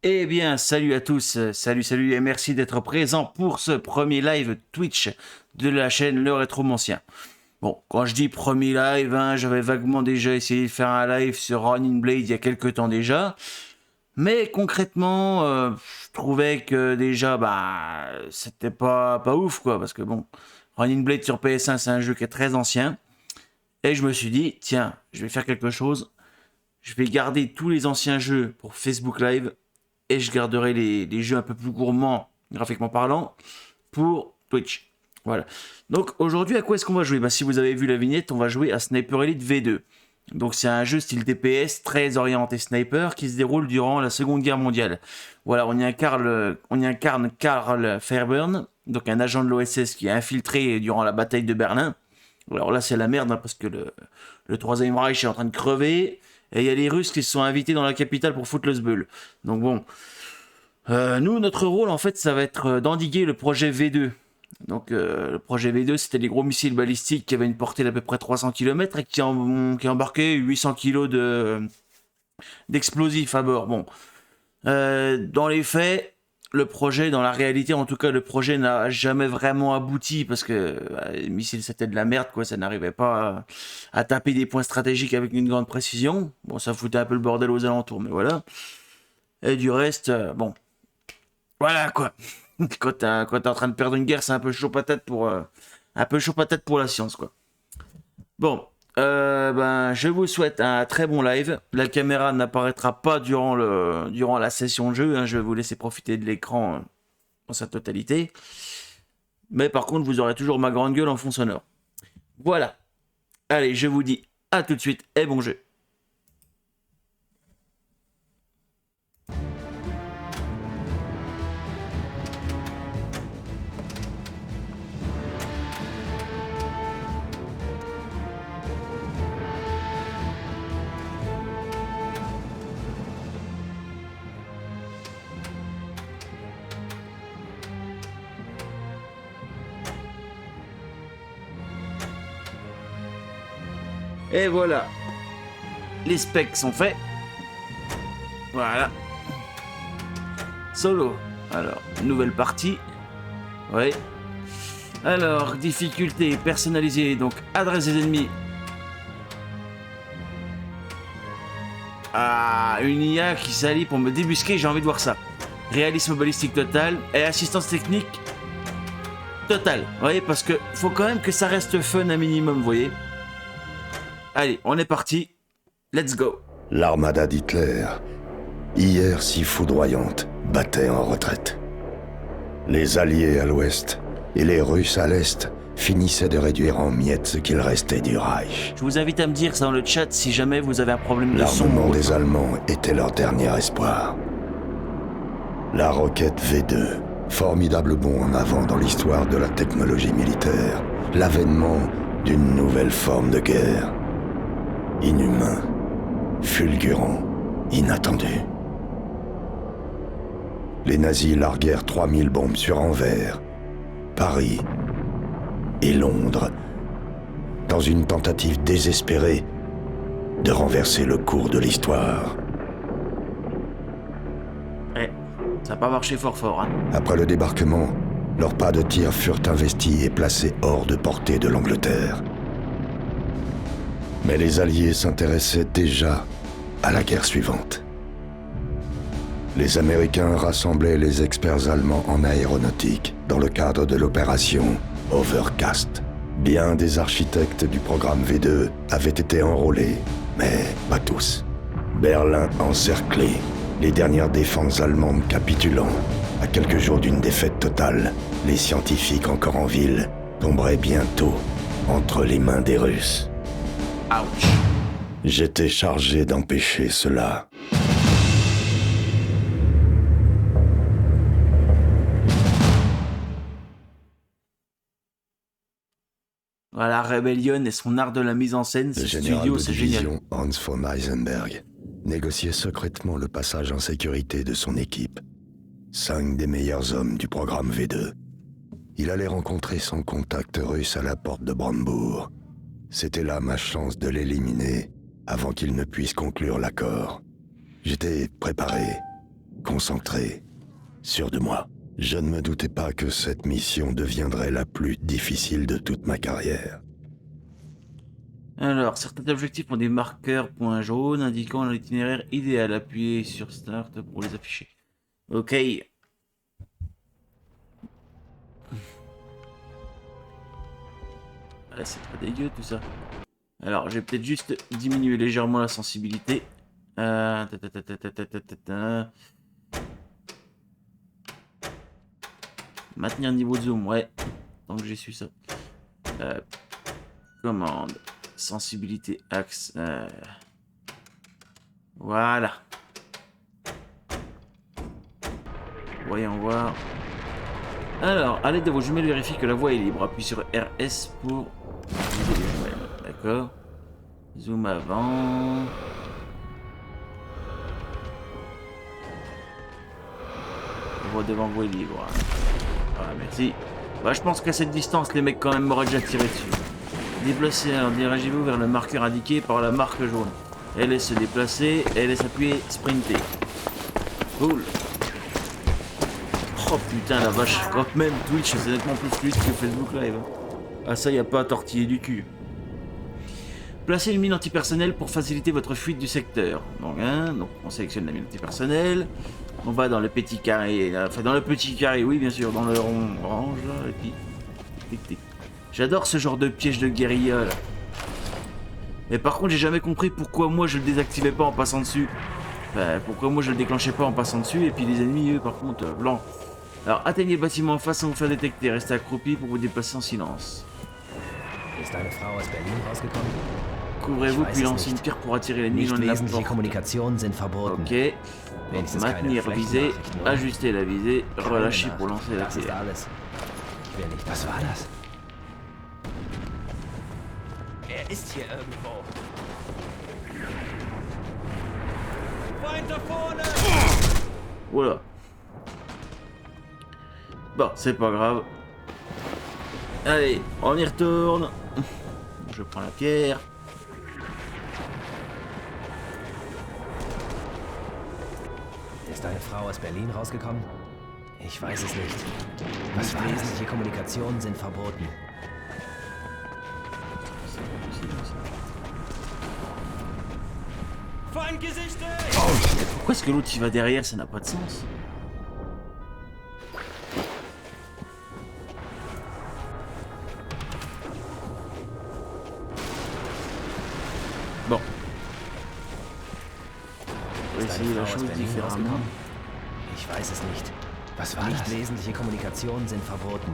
Eh bien, salut à tous, salut et merci d'être présents pour ce premier live Twitch de la chaîne Le Rétromancien. Bon, quand je dis premier live, j'avais vaguement déjà essayé de faire un live sur Running Blade il y a quelques temps déjà, mais concrètement, je trouvais que déjà, c'était pas ouf quoi, parce que bon, Running Blade sur PS1 c'est un jeu qui est très ancien, et je me suis dit, tiens, je vais faire quelque chose, je vais garder tous les anciens jeux pour Facebook Live, et je garderai les jeux un peu plus gourmands, graphiquement parlant, pour Twitch. Voilà. Donc aujourd'hui, à quoi est-ce qu'on va jouer? Si vous avez vu la vignette, on va jouer à Sniper Elite V2. Donc c'est un jeu style DPS très orienté sniper qui se déroule durant la Seconde Guerre mondiale. Voilà, on y incarne Karl Fairburn, donc un agent de l'OSS qui est infiltré durant la bataille de Berlin. Alors là c'est la merde parce que le Troisième Reich est en train de crever. Et il y a les Russes qui se sont invités dans la capitale pour foutre le sbeul. Donc bon, nous, notre rôle, en fait, ça va être d'endiguer le projet V2. Donc le projet V2, c'était des gros missiles balistiques qui avaient une portée d'à peu près 300 km et qui embarquaient 800 kg d'explosifs à bord. Bon, dans les faits, le projet, dans la réalité, en tout cas, le projet n'a jamais vraiment abouti parce que les missiles c'était de la merde, quoi. Ça n'arrivait pas à taper des points stratégiques avec une grande précision. Bon, ça foutait un peu le bordel aux alentours, mais voilà. Et du reste, bon, voilà quoi. Quand t'es en train de perdre une guerre, c'est un peu chaud patate pour la science, quoi. Bon, je vous souhaite un très bon live. La caméra n'apparaîtra pas durant la session de jeu. Je vais vous laisser profiter de l'écran dans sa totalité. Mais par contre, vous aurez toujours ma grande gueule en fond sonore. Voilà. Allez, je vous dis à tout de suite et bon jeu. Et voilà. Les specs sont faits. Voilà. Solo. Alors, nouvelle partie. Oui. Alors, difficulté personnalisée. Donc, adresse des ennemis. Ah, une IA qui s'allie pour me débusquer, j'ai envie de voir ça. Réalisme balistique total et assistance technique totale. Vous voyez, parce que faut quand même que ça reste fun un minimum, vous voyez. Allez, on est parti. Let's go. L'armada d'Hitler, hier si foudroyante, battait en retraite. Les Alliés à l'ouest et les Russes à l'est finissaient de réduire en miettes ce qu'il restait du Reich. Je vous invite à me dire ça dans le chat si jamais vous avez un problème de son. L'armement des Allemands était leur dernier espoir. La roquette V2, formidable bond en avant dans l'histoire de la technologie militaire, l'avènement d'une nouvelle forme de guerre. Inhumain, fulgurant, inattendu. Les nazis larguèrent 3000 bombes sur Anvers, Paris et Londres, dans une tentative désespérée de renverser le cours de l'histoire. Ça n'a pas marché fort, hein. Après le débarquement, leurs pas de tir furent investis et placés hors de portée de l'Angleterre. Mais les Alliés s'intéressaient déjà à la guerre suivante. Les Américains rassemblaient les experts allemands en aéronautique dans le cadre de l'opération Overcast. Bien des architectes du programme V2 avaient été enrôlés, mais pas tous. Berlin encerclé, les dernières défenses allemandes capitulant. À quelques jours d'une défaite totale, les scientifiques encore en ville tomberaient bientôt entre les mains des Russes. Ouch. J'étais chargé d'empêcher cela. Voilà, Rebellion et son art de la mise en scène, Le ce général studio, de c'est génial. division Hans von Eisenberg négociait secrètement le passage en sécurité de son équipe. 5 des meilleurs hommes du programme V2. Il allait rencontrer son contact russe à la porte de Brandebourg. C'était là ma chance de l'éliminer avant qu'il ne puisse conclure l'accord. J'étais préparé, concentré, sûr de moi. Je ne me doutais pas que cette mission deviendrait la plus difficile de toute ma carrière. Alors, certains objectifs ont des marqueurs points jaunes indiquant l'itinéraire idéal. Appuyez sur Start pour les afficher. Ok. Ah, c'est pas dégueu tout ça. Alors, j'ai peut-être juste diminué légèrement la sensibilité. Maintenir le niveau de zoom, ouais. Tant que j'ai su ça. Commande. Sensibilité axe. Voilà. Voyons voir. Alors, à l'aide de vos jumelles, vérifiez que la voie est libre. Appuyez sur RS pour viser les jumelles. D'accord. Zoom avant. La voie devant vous est libre. Voilà, merci. Bah, je pense qu'à cette distance, les mecs quand même m'auraient déjà tiré dessus. Déplacez, alors dirigez-vous vers le marqueur indiqué par la marque jaune. LS se déplacer, LS appuyer, sprinter. Cool. Oh putain la vache, quand même Twitch c'est nettement plus fluide que Facebook Live. Ah ça y a pas à tortiller du cul. Placez une mine antipersonnelle pour faciliter votre fuite du secteur. Donc, donc on sélectionne la mine antipersonnelle. On va dans le petit carré, là. Enfin dans le petit carré, oui bien sûr, dans le rond orange là, et puis tic tic. J'adore ce genre de piège de guérilla là. Mais par contre j'ai jamais compris pourquoi moi je le désactivais pas en passant dessus. Enfin, pourquoi moi je le déclenchais pas en passant dessus et puis les ennemis eux par contre blanc. Alors atteignez le bâtiment en face sans vous faire détecter, restez accroupi pour vous déplacer en silence. Couvrez-vous puis lancez une pierre pour attirer l'ennemi dans la porte. Ok. Donc, maintenir visée, ajuster la visée, relâcher pour lancer la pierre. Voilà. Bon, c'est pas grave. Allez, on y retourne. Je prends la pierre. Ist eine Frau aus Berlin rausgekommen? Ich weiß es nicht. Was war das? Wesentliche Kommunikationen sind verboten. Pourquoi est-ce que l'autre il va derrière? Ça n'a pas de sens. Bon. On va essayer la chose différemment. Ich weiß es nicht. Was war das? Nicht wesentliche Kommunikationen sind verboten.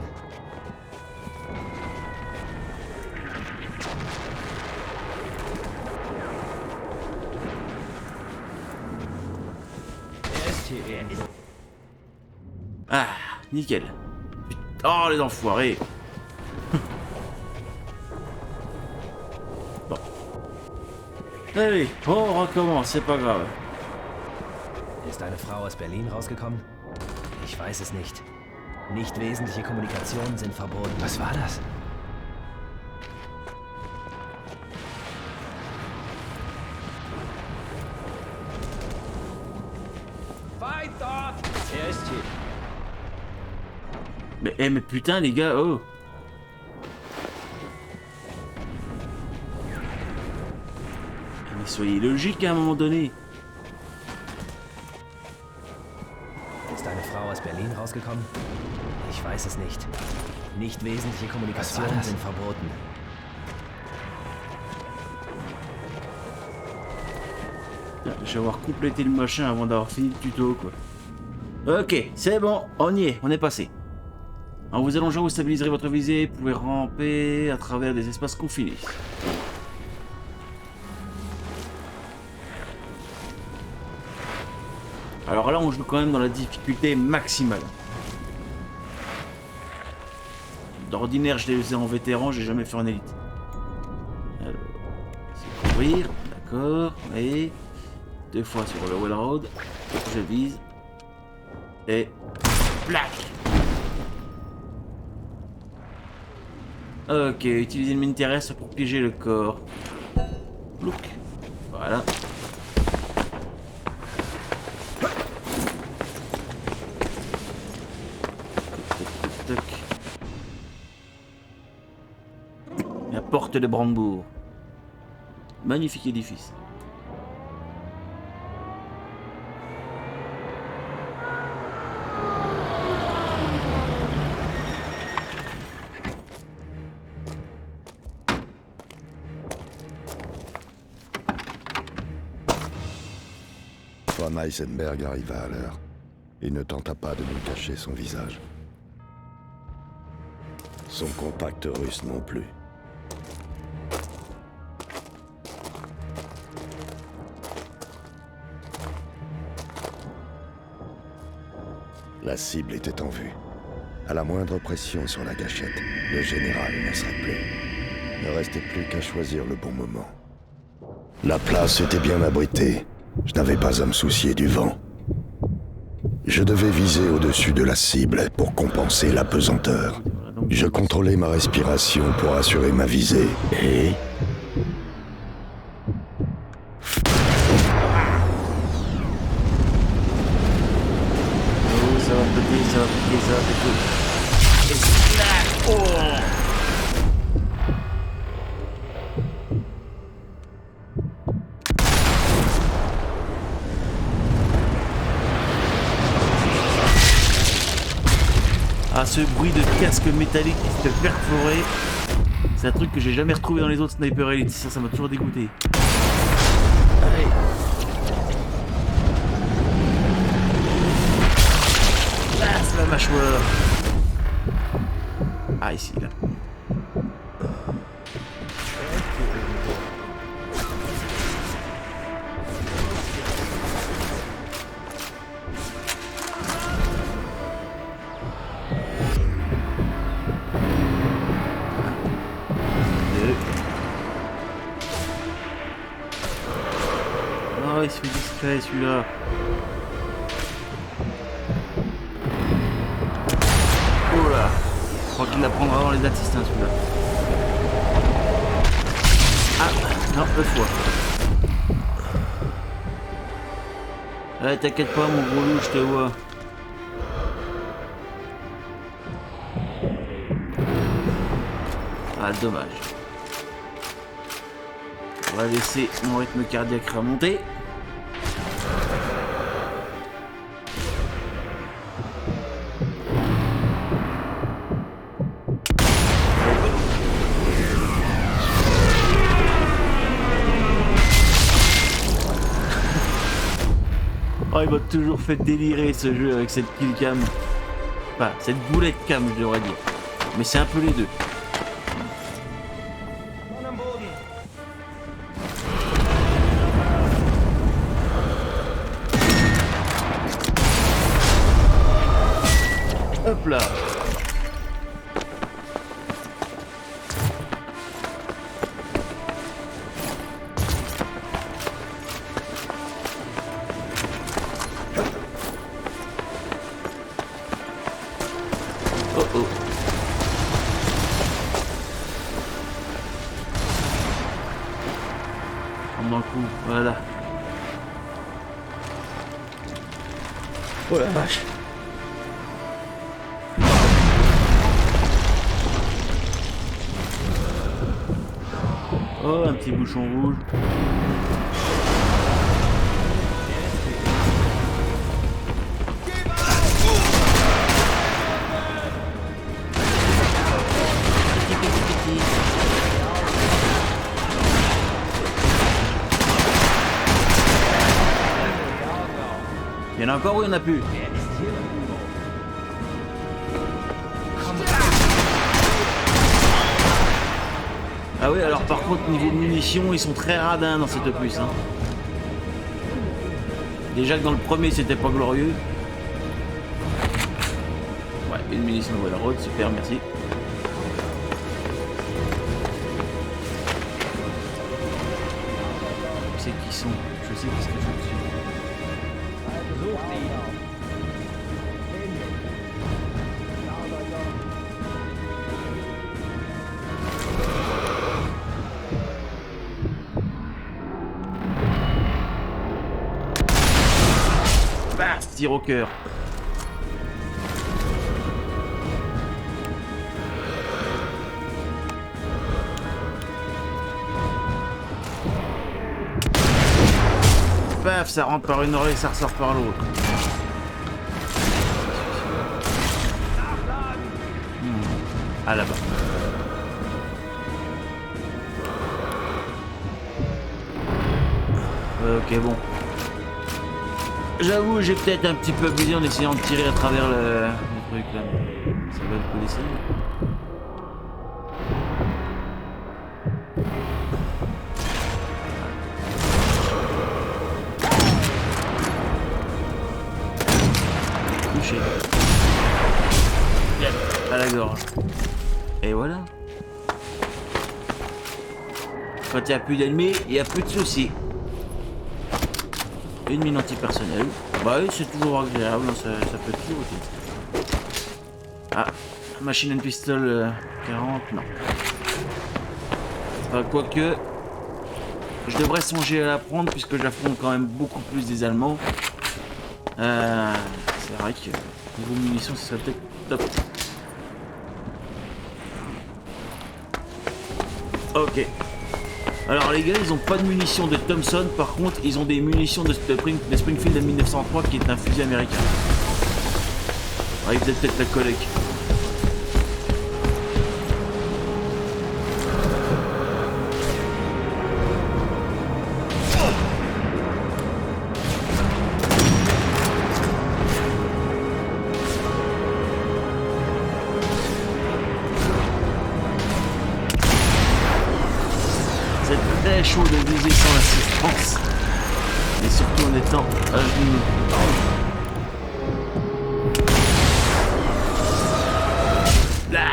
Ah, nickel. Oh, les enfoirés. Bon. Allez, on recommence, c'est pas grave. Ist eine Frau aus Berlin rausgekommen? Ich weiß es nicht. Nicht wesentliche Kommunikationen sind verboten. Was war das? Mais putain les gars, oh. Mais soyez logiques à un moment donné. Ist eine Frau aus Berlin rausgekommen? Ich weiß es nicht. Nicht wesentliche Kommunikationen sind verboten. Je vais avoir complété le machin avant d'avoir fini le tuto quoi. Ok, c'est bon, on y est, on est passé. En vous allongeant, vous stabiliserez votre visée, vous pouvez ramper à travers des espaces confinés. Alors là, on joue quand même dans la difficulté maximale. D'ordinaire, je l'ai usé en vétéran, j'ai jamais fait en élite. Alors, c'est couvrir, d'accord, et 2 fois sur le wall road, je vise, et plaque. Ok, utilisez une mine terrestre pour piéger le corps. Look. Voilà. La porte de Brandebourg. Magnifique édifice. Von Heisenberg arriva à l'heure. Il ne tenta pas de nous cacher son visage. Son contact russe non plus. La cible était en vue. À la moindre pression sur la gâchette, le général ne serait plus. Ne restait plus qu'à choisir le bon moment. La place était bien abritée. Je n'avais pas à me soucier du vent. Je devais viser au-dessus de la cible pour compenser la pesanteur. Je contrôlais ma respiration pour assurer ma visée et... Oh, ça va péter, ça va péter, ça va péter. Et slack. Oh. Ah, ce bruit de casque métallique qui se fait perforer, c'est un truc que j'ai jamais retrouvé dans les autres Sniper Elite. Ça m'a toujours dégoûté. Allez. Passe la mâchoire. Ah, ici, là. Il se fait discret celui-là. Oh là. Je crois qu'il la prendra dans les artistes celui-là. Ah non, deux fois. Ouais, t'inquiète pas mon gros loup, je te vois. Ah dommage. On va laisser mon rythme cardiaque remonter. Oh, il m'a toujours fait délirer ce jeu avec cette kill cam. Enfin, cette boulette cam, je devrais dire. Mais c'est un peu les deux. Hop là. Oh oh. On dans le coup, voilà. Oh la vache. Oh, un petit bouchon rouge. Il y en a encore ou il n'y en a plus? Ah oui, alors par contre, niveau munitions, ils sont très radins dans cette opus. Hein. Déjà que dans le premier, c'était pas glorieux. Ouais, une munition de Railroad, super, merci. Je sais qui sont, je sais qu'est-ce que je suis. Tir au cœur. gaffe, ça rentre par une oreille, ça ressort par l'autre. Ah là-bas. Ok, bon. J'avoue, j'ai peut-être un petit peu abusé en essayant de tirer à travers le truc là. Ça va le coup d'essayer. Touché. À la gorge. Et voilà. Quand il n'y a plus d'ennemis, il n'y a plus de soucis. Une mine antipersonnelle. Bah oui, c'est toujours agréable, ça peut toujours utile. Ah, machine and pistol 40, non. Enfin, quoique, je devrais songer à la prendre puisque j'affronte quand même beaucoup plus des Allemands. C'est vrai que niveau munitions, ce serait peut-être top. Ok. Alors les gars, ils ont pas de munitions de Thompson, par contre ils ont des munitions de Springfield de 1903 qui est un fusil américain. Ah, ils faisaient peut-être la collègue. Très chaud de viser sans assistance et surtout en étant à genoux. Là.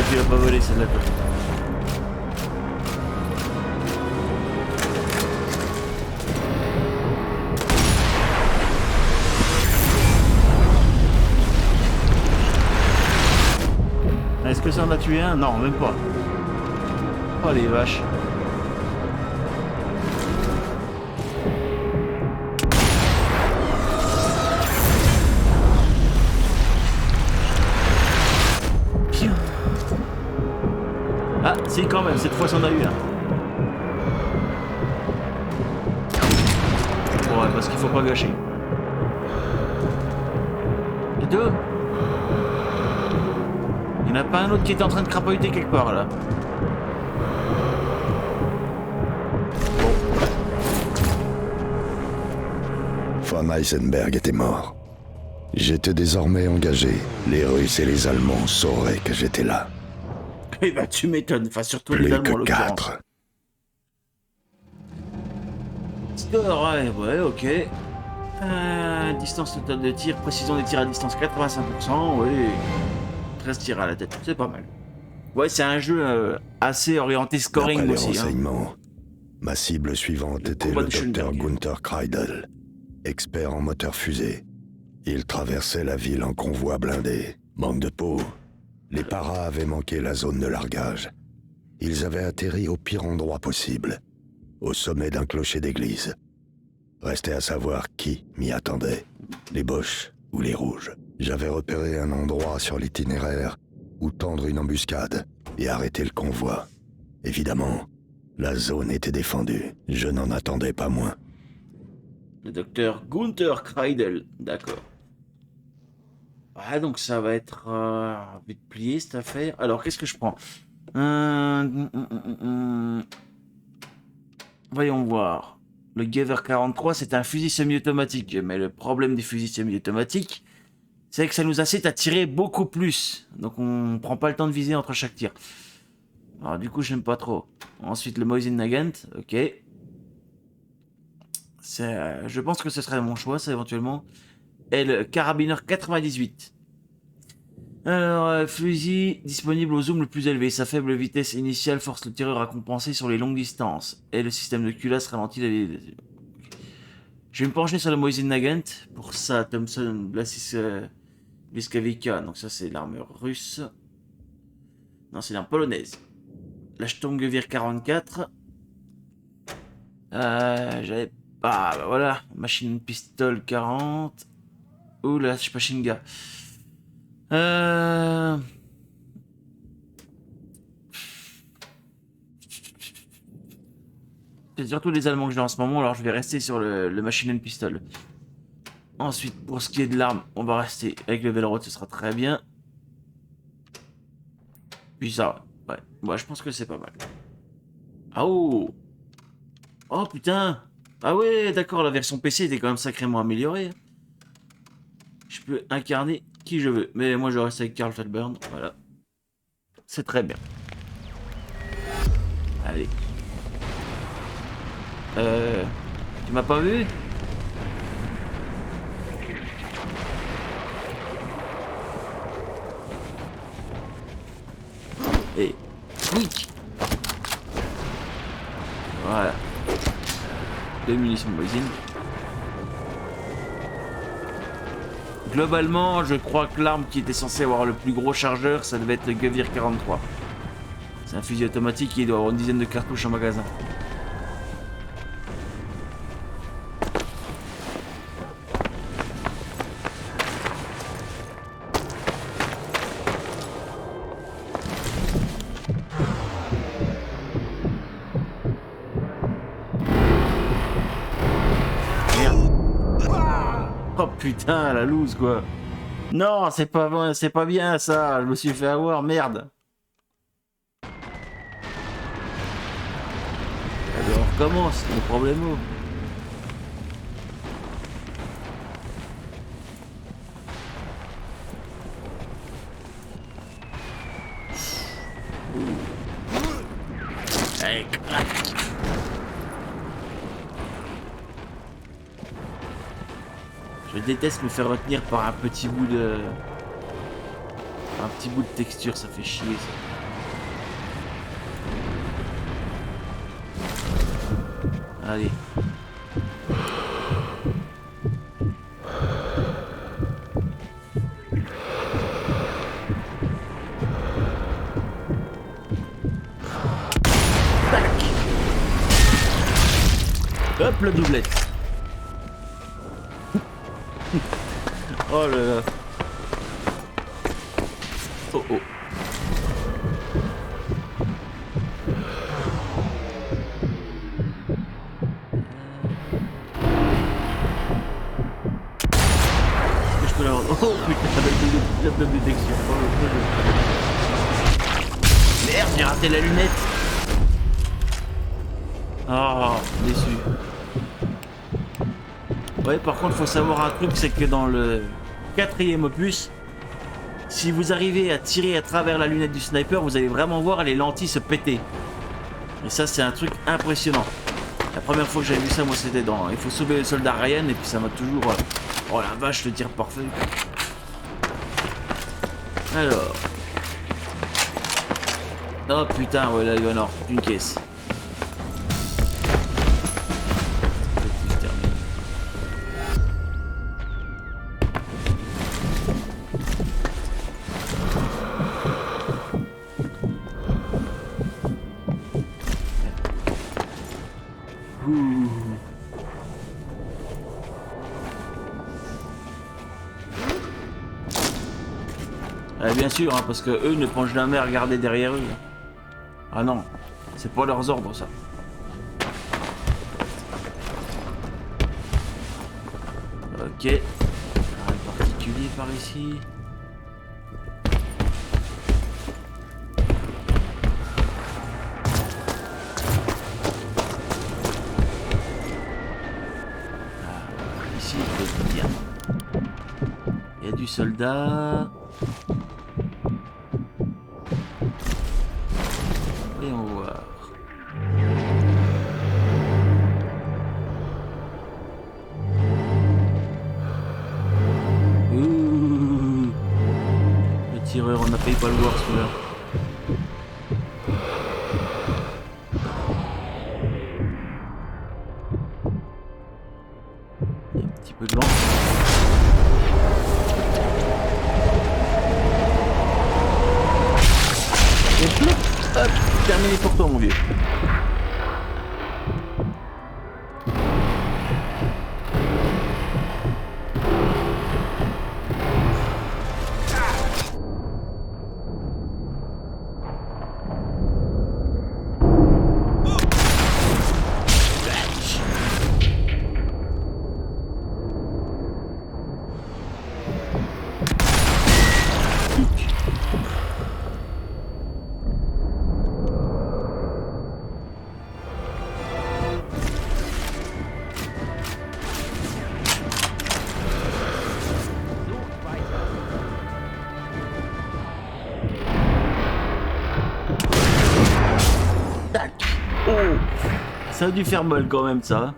Tu vas pas voler celle-là quoi. Est-ce que ça en a tué un? Non, même pas. Oh les vaches. Ah, si, quand même, cette fois, c'en a eu un. Ouais, parce qu'il faut pas gâcher. Et deux. Il n'y en a pas un autre qui est en train de crapahuter quelque part, là. Bon. Von Heisenberg était mort. J'étais désormais engagé. Les Russes et les Allemands sauraient que j'étais là. Eh ben, tu m'étonnes, enfin surtout Plus les Allemands en que l'occurrence. 4. Score, ouais, ok. Distance totale de tir, précision des tirs à distance 85%, oui. 13 tirs à la tête, c'est pas mal. Ouais, c'est un jeu assez orienté scoring D'après les aussi. renseignements, ma cible suivante était combat le de docteur Schoenberg. Gunther Kreidel, expert en moteur fusée. Il traversait la ville en convoi blindé. Manque de peau. Les paras avaient manqué la zone de largage. Ils avaient atterri au pire endroit possible, au sommet d'un clocher d'église. Restait à savoir qui m'y attendait, les Boches ou les Rouges. J'avais repéré un endroit sur l'itinéraire où tendre une embuscade et arrêter le convoi. Évidemment, la zone était défendue. Je n'en attendais pas moins. Le docteur Gunther Kreidel, d'accord. Ah, donc ça va être vite plié cette affaire. Alors, qu'est-ce que je prends? Voyons voir. Le Gewehr 43, c'est un fusil semi-automatique. Mais le problème des fusils semi-automatiques, c'est que ça nous incite à tirer beaucoup plus. Donc on prend pas le temps de viser entre chaque tir. Alors du coup, j'aime pas trop. Ensuite, le Mosin Nagant, ok. Je pense que ce serait mon choix, ça, éventuellement. Et le Carabiner 98. Alors, fusil disponible au zoom le plus élevé. Sa faible vitesse initiale force le tireur à compenser sur les longues distances. Et le système de culasse ralentit la... Je vais me pencher sur le Mosin Nagant. Pour ça, Thompson Blasis Bliskavica. Donc ça, c'est l'arme russe. Non, c'est l'arme polonaise. La Sturmgewehr 44. J'avais... Ah, bah voilà. Machine Pistol 40. Ou la Spachinga. C'est surtout les Allemands que j'ai en ce moment, alors je vais rester sur le Machine and Pistol. Ensuite, pour ce qui est de l'arme, on va rester avec le Velrod, ce sera très bien. Puis ça, ouais. Moi, je pense que c'est pas mal. Ah oh! Oh putain! Ah ouais, d'accord, la version PC était quand même sacrément améliorée. Je peux incarner qui je veux. Mais moi, je reste avec Carl Falburn, voilà. C'est très bien. Allez. Tu m'as pas vu? Et quick. Voilà. 2 munitions de Mosin. Globalement, je crois que l'arme qui était censée avoir le plus gros chargeur, ça devait être le Gewehr 43. C'est un fusil automatique qui doit avoir une dizaine de cartouches en magasin. Oh putain, la loose quoi. Non, c'est pas bien ça. Je me suis fait avoir, merde. Allez, on recommence, le problème. Allez, crac. Je déteste me faire retenir par un petit bout de... Un petit bout de texture, ça fait chier ça. Allez. Tac. Hop, le doublette. Oh là là. Oh oh. Est-ce que je peux l'avoir? Oh putain, avec de détection. Oh, merde, j'ai raté la lunette. Oh, déçu. Ouais, par contre, faut savoir un truc, c'est que dans le 4e opus, si vous arrivez à tirer à travers la lunette du sniper, vous allez vraiment voir les lentilles se péter. Et ça, c'est un truc impressionnant. La première fois que j'avais vu ça, moi, c'était dans Il faut sauver le soldat Ryan, et puis ça m'a toujours... Oh la vache, le tir parfait. Alors... Oh putain, ouais, là, il va en avoir une caisse. Bien sûr, hein, parce que eux ne pensent jamais à regarder derrière eux. Ah non, c'est pas leurs ordres ça. Ok. Un particulier par ici. Ah, ici, il peut bien. Il y a du soldat. Voyons voir. Ouh. Le failli pas le voir celui-là. Il y a un petit peu de vent. Et plop, hop, terminé pour toi mon vieux. Ça a dû faire mal quand même ça.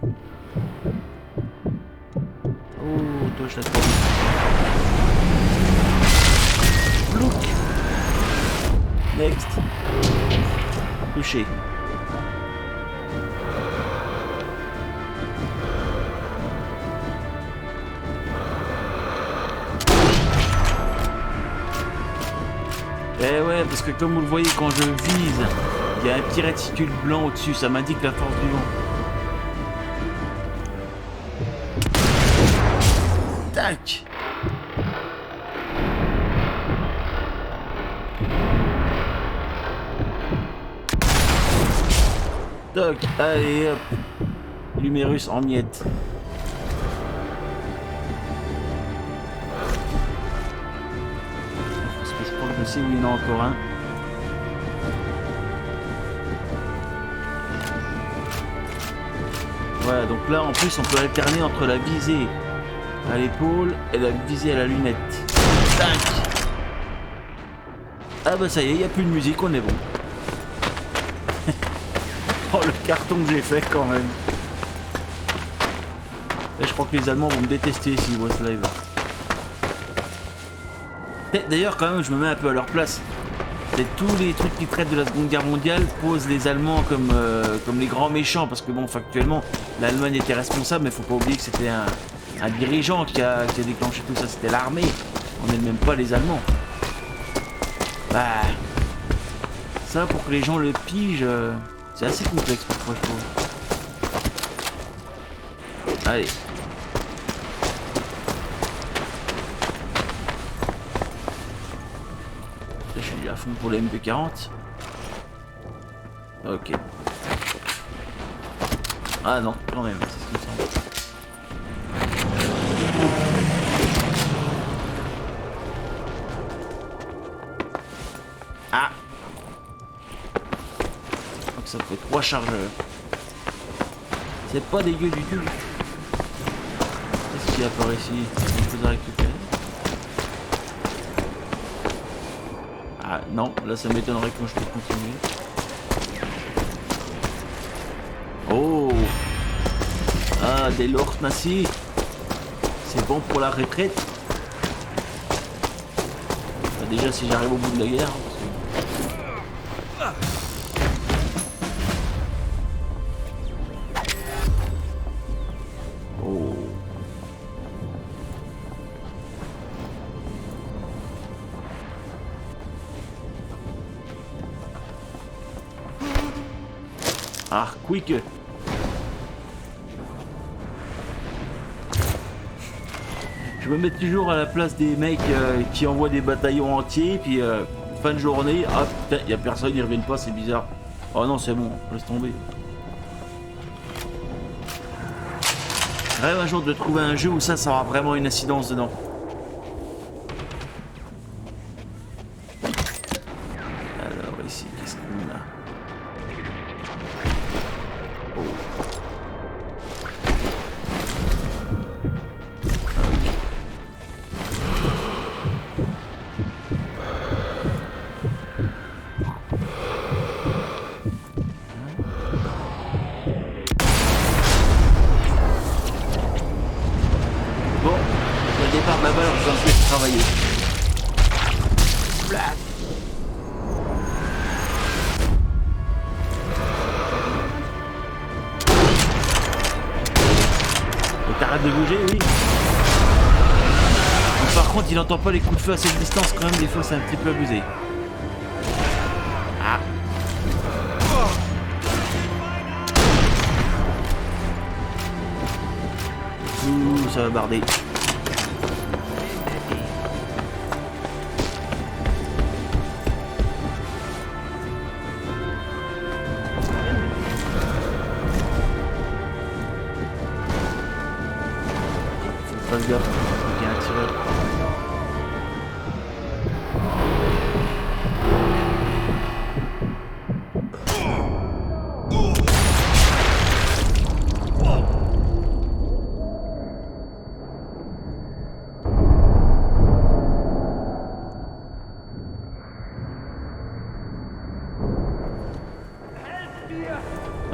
Oh, toi je l'attends. Look. Next. Touché. Eh ouais, parce que comme vous le voyez quand je vise, il y a un petit réticule blanc au-dessus, ça m'indique la force du vent. Tac. Toc, allez hop. L'humérus en miettes. Parce que je crois que je sais où il y en a encore un. Voilà, donc là en plus on peut alterner entre la visée à l'épaule et la visée à la lunette. Tac. Ah bah ça y est, il n'y a plus de musique, on est bon. Oh le carton que j'ai fait quand même. Et je crois que les Allemands vont me détester s'ils voient ce live. D'ailleurs quand même je me mets un peu à leur place. C'est tous les trucs qui traitent de la Seconde Guerre mondiale posent les Allemands comme les grands méchants, parce que bon, factuellement, l'Allemagne était responsable, mais faut pas oublier que c'était un dirigeant qui a déclenché tout ça, c'était l'armée. On n'est même pas les Allemands. Bah, ça pour que les gens le pigent, c'est assez complexe parfois je trouve. Allez. Je suis à fond pour les MP40. Ok. Ah non, quand même, c'est ce qui me semble. Ah. Donc ça fait 3 chargeurs. C'est pas dégueu du tout. Qu'est-ce qu'il y a par ici? Quelque chose à récupérer? Ah non, là ça m'étonnerait que je peux continuer. Oh. Ah, des Lord Nassi. C'est bon pour la retraite. Bah, déjà si j'arrive au bout de la guerre. Oh. Ah, quick. Je me mets toujours à la place des mecs qui envoient des bataillons entiers, puis fin de journée, ah putain, y a personne, ils reviennent pas, c'est bizarre. Oh non, c'est bon, laisse tomber. Rêve un jour de trouver un jeu où ça aura vraiment une incidence dedans. Alors ici, qu'est-ce qu'on a? Bon, au départ de la balle, on peut travailler. arrête de bouger, oui. Donc, par contre, il n'entend pas les coups de feu à cette distance, quand même, des fois, c'est un petit peu abusé. Ah. Ouh, ça va barder. Fasse gaffe, il y a un tireur.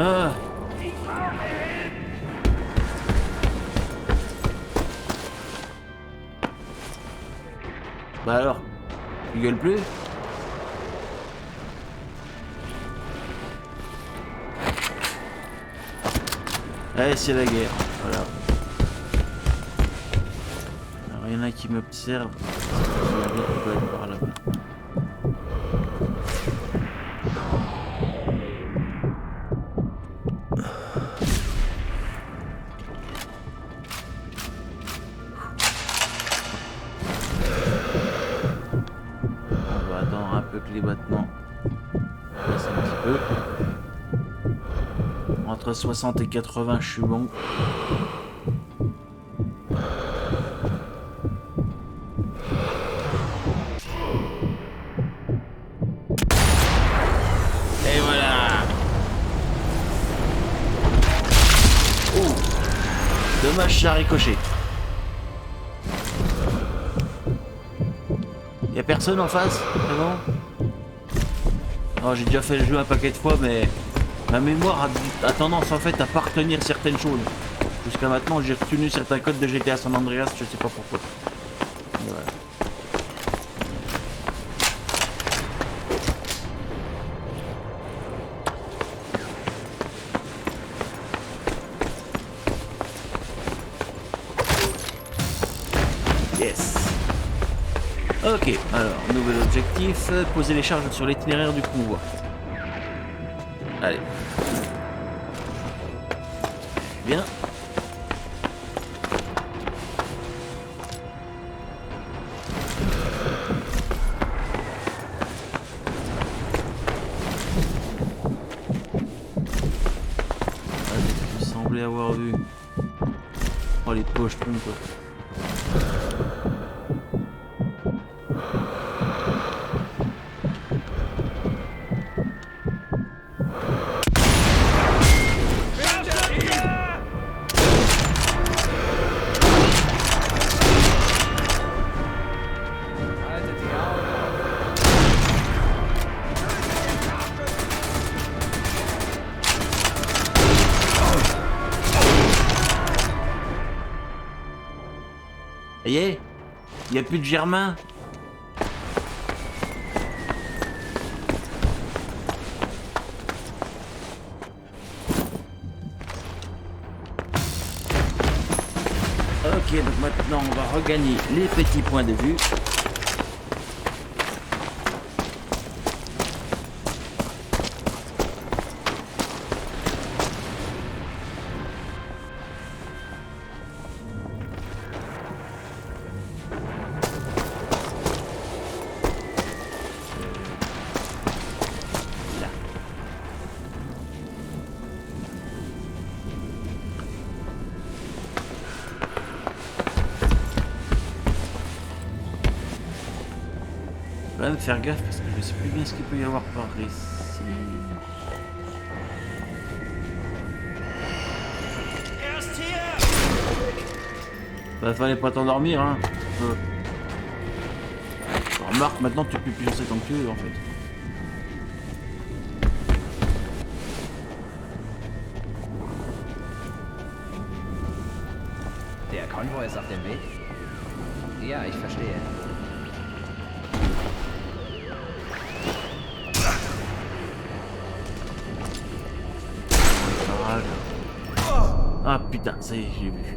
Ah. Bah alors, tu gueules plus? Ouais, c'est la guerre, voilà. Alors, il y en a qui m'observent. Il y en a d'autres qui peuvent être par là-bas. On va attendre un peu que les battements baissent un petit peu. Entre 60 et 80, je suis bon. Et voilà. Oh, dommage, ça a ricoché. Y'a personne en face? C'est bon? Oh, j'ai déjà fait le jeu un paquet de fois, mais ma mémoire a tendance en fait à pas retenir certaines choses. Jusqu'à maintenant, j'ai retenu certains codes de GTA San Andreas, je sais pas pourquoi. Mais voilà. Yes. Ok, alors, nouvel objectif, poser les charges sur l'itinéraire du convoi. Allez. Bien. Je semblais avoir vu. Oh, les pochetons, quoi. Ça y est, il n'y a plus de germain. Ok, donc maintenant on va regagner les petits points de vue. Je vais même faire gaffe parce que je sais plus bien ce qu'il peut y avoir par ici. Bah fallait pas t'endormir hein. Remarque maintenant tu peux plus lancer tant que tu veux en fait. Der Konvoi ist auf dem Weg? Ja, ich verstehe. Ah putain, ça y est, j'ai vu.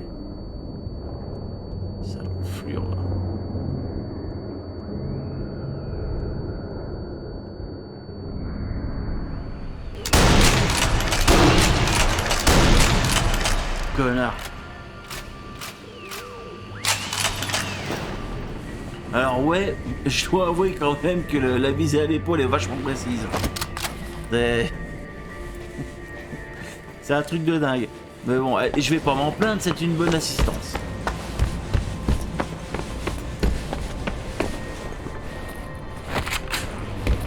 connard. Alors ouais, je dois avouer quand même que la visée à l'épaule est vachement précise. C'est un truc de dingue. Mais bon, je vais pas m'en plaindre, c'est une bonne assistance.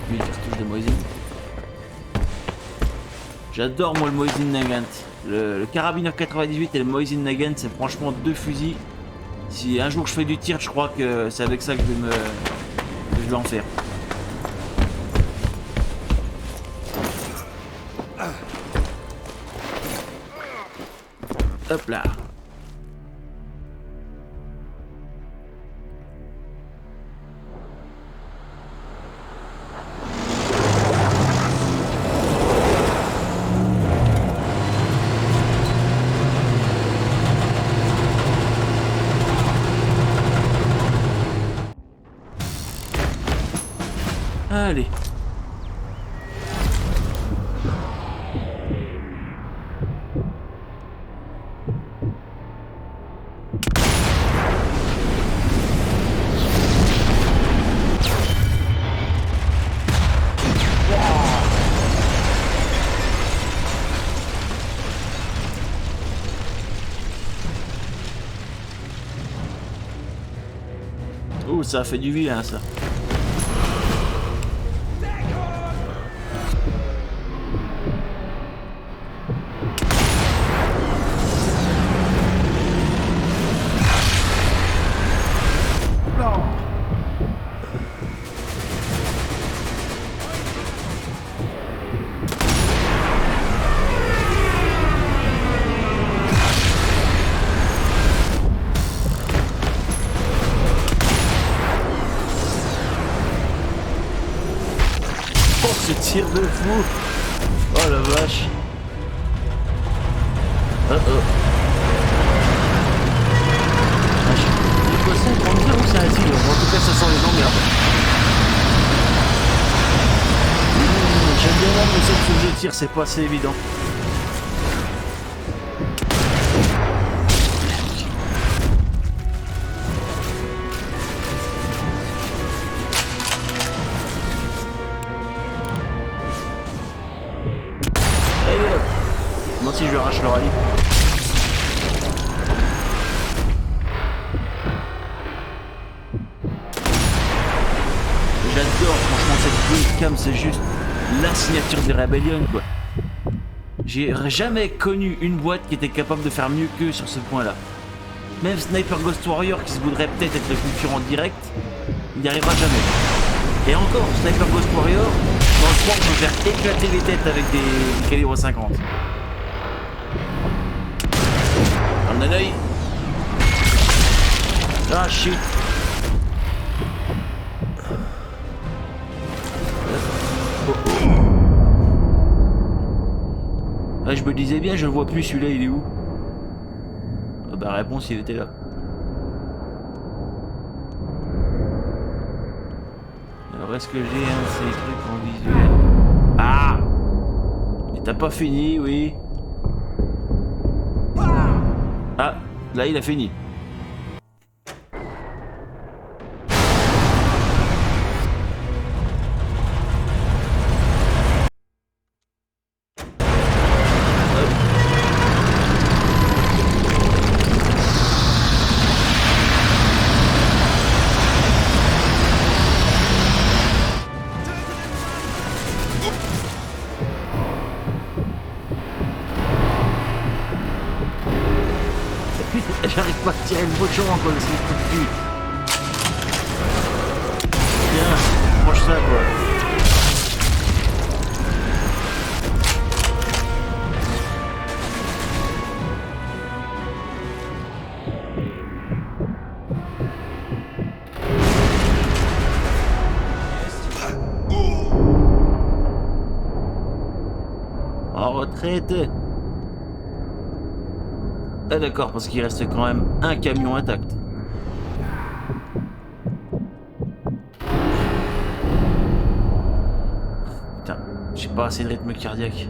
Lui, il cartouche de Mosin. J'adore moi le Mosin Nagant. Le carabineur 98 et le Mosin Nagant, c'est franchement deux fusils. Si un jour je fais du tir, je crois que c'est avec ça que je vais en faire. Hop là. Allez. Oh, ça a fait du vilain ça. Ce tir de fou. Oh la vache. Oh oh. C'est quoi ça, un grand tir ou c'est un tigre? En tout cas ça sent les emmerdes. J'aime bien voir que cette chose de tir, c'est pas assez évident. Moi si je lui arrache le rallye. J'adore franchement cette webcam, c'est juste la signature des Rebellion quoi. J'ai jamais connu une boîte qui était capable de faire mieux qu'eux sur ce point là. Même Sniper Ghost Warrior qui se voudrait peut-être être le concurrent direct, il n'y arrivera jamais. Et encore, Sniper Ghost Warrior, dans le sport, peut faire éclater les têtes avec des calibres 50. Un œil. Ah shit. Oh, oh. Ah, je me disais bien, je le vois plus celui-là, il est où? Ah bah réponse, il était là. Alors est-ce que j'ai un de ces trucs en visuel? Ah! Mais t'as pas fini, oui. Ah, là il a fini. J'arrive pas à tirer le bouchon quoi, c'est le coup de cul. Tiens, mange ça quoi. En retraite. Ah d'accord, parce qu'il reste quand même un camion intact. Putain, j'ai pas assez de rythme cardiaque.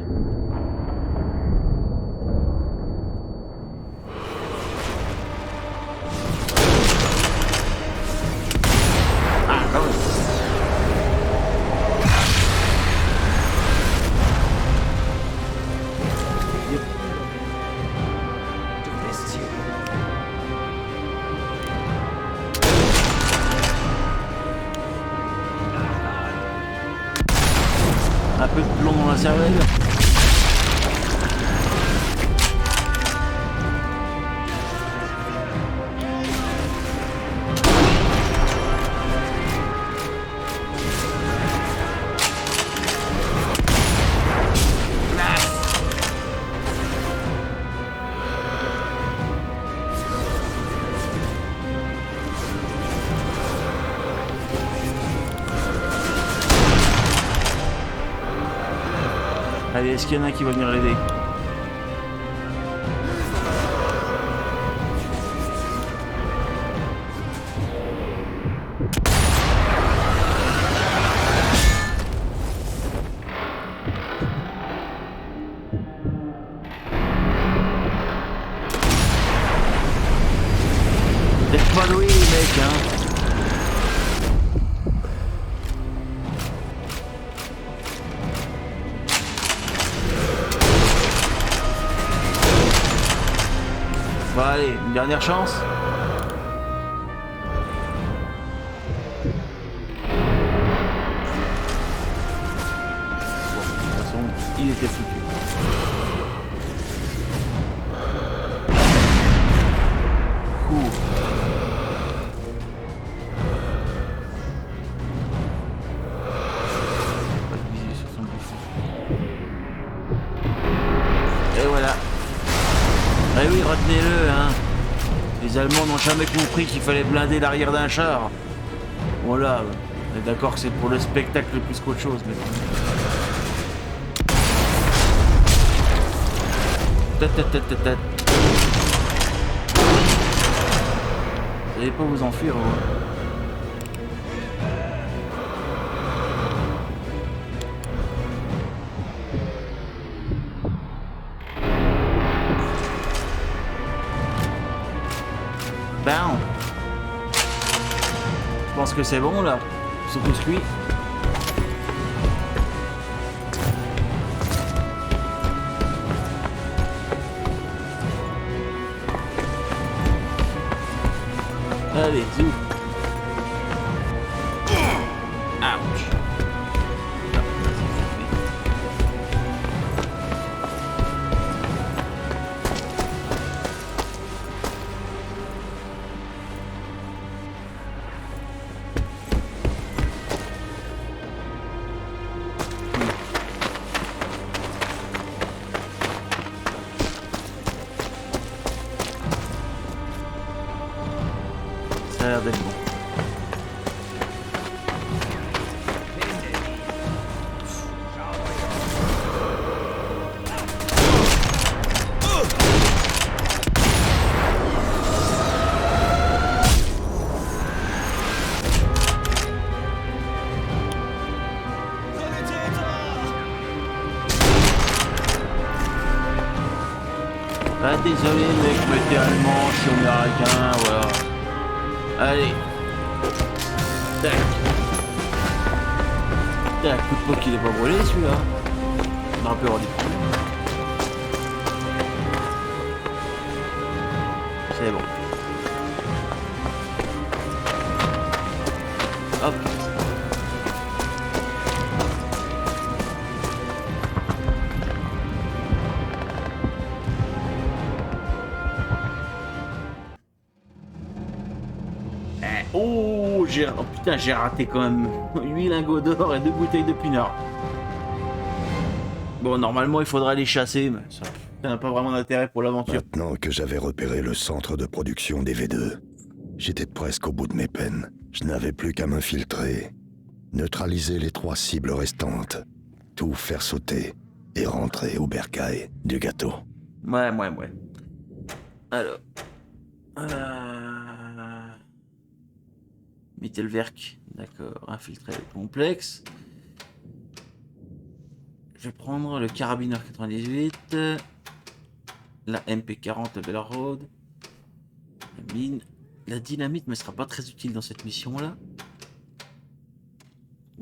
Un peu de plomb dans la cervelle. Allez, est-ce qu'il y en a qui va venir l'aider? Peut-être pas doué les mecs, hein. Bon, allez, une dernière chance. Bon, de toute façon, il était foutu. Cours. Pas de visu sur son buffet. Et voilà. Eh oui, retenez-le, hein. Les Allemands n'ont jamais compris qu'il fallait blinder l'arrière d'un char. Voilà, on est d'accord que c'est pour le spectacle plus qu'autre chose, mais... Vous n'allez pas vous enfuir, hein. Ben, je pense que c'est bon là. Ils sont tous cuits. Allez, zou. Ouch. Ça a l'air d'être bon. Ah, désolé mec, mais t'es allemand, je suis américain, voilà. Allez. Tac. Tac, coup de poing qu'il est pas brûlé celui-là. On aurait pu avoir des problèmes. C'est bon. Hop. Oh, oh putain, j'ai raté quand même 8 lingots d'or et 2 bouteilles de pinard. Bon, normalement, il faudra les chasser, mais ça n'a pas vraiment d'intérêt pour l'aventure. Maintenant que j'avais repéré le centre de production des V2, j'étais presque au bout de mes peines. Je n'avais plus qu'à m'infiltrer, neutraliser les 3 cibles restantes, tout faire sauter et rentrer au bercail du gâteau. Ouais. Alors... Mittelwerk, d'accord, infiltrer le complexe. Je vais prendre le carabineur 98, la MP40 Bellerode, la mine. La dynamite ne sera pas très utile dans cette mission là.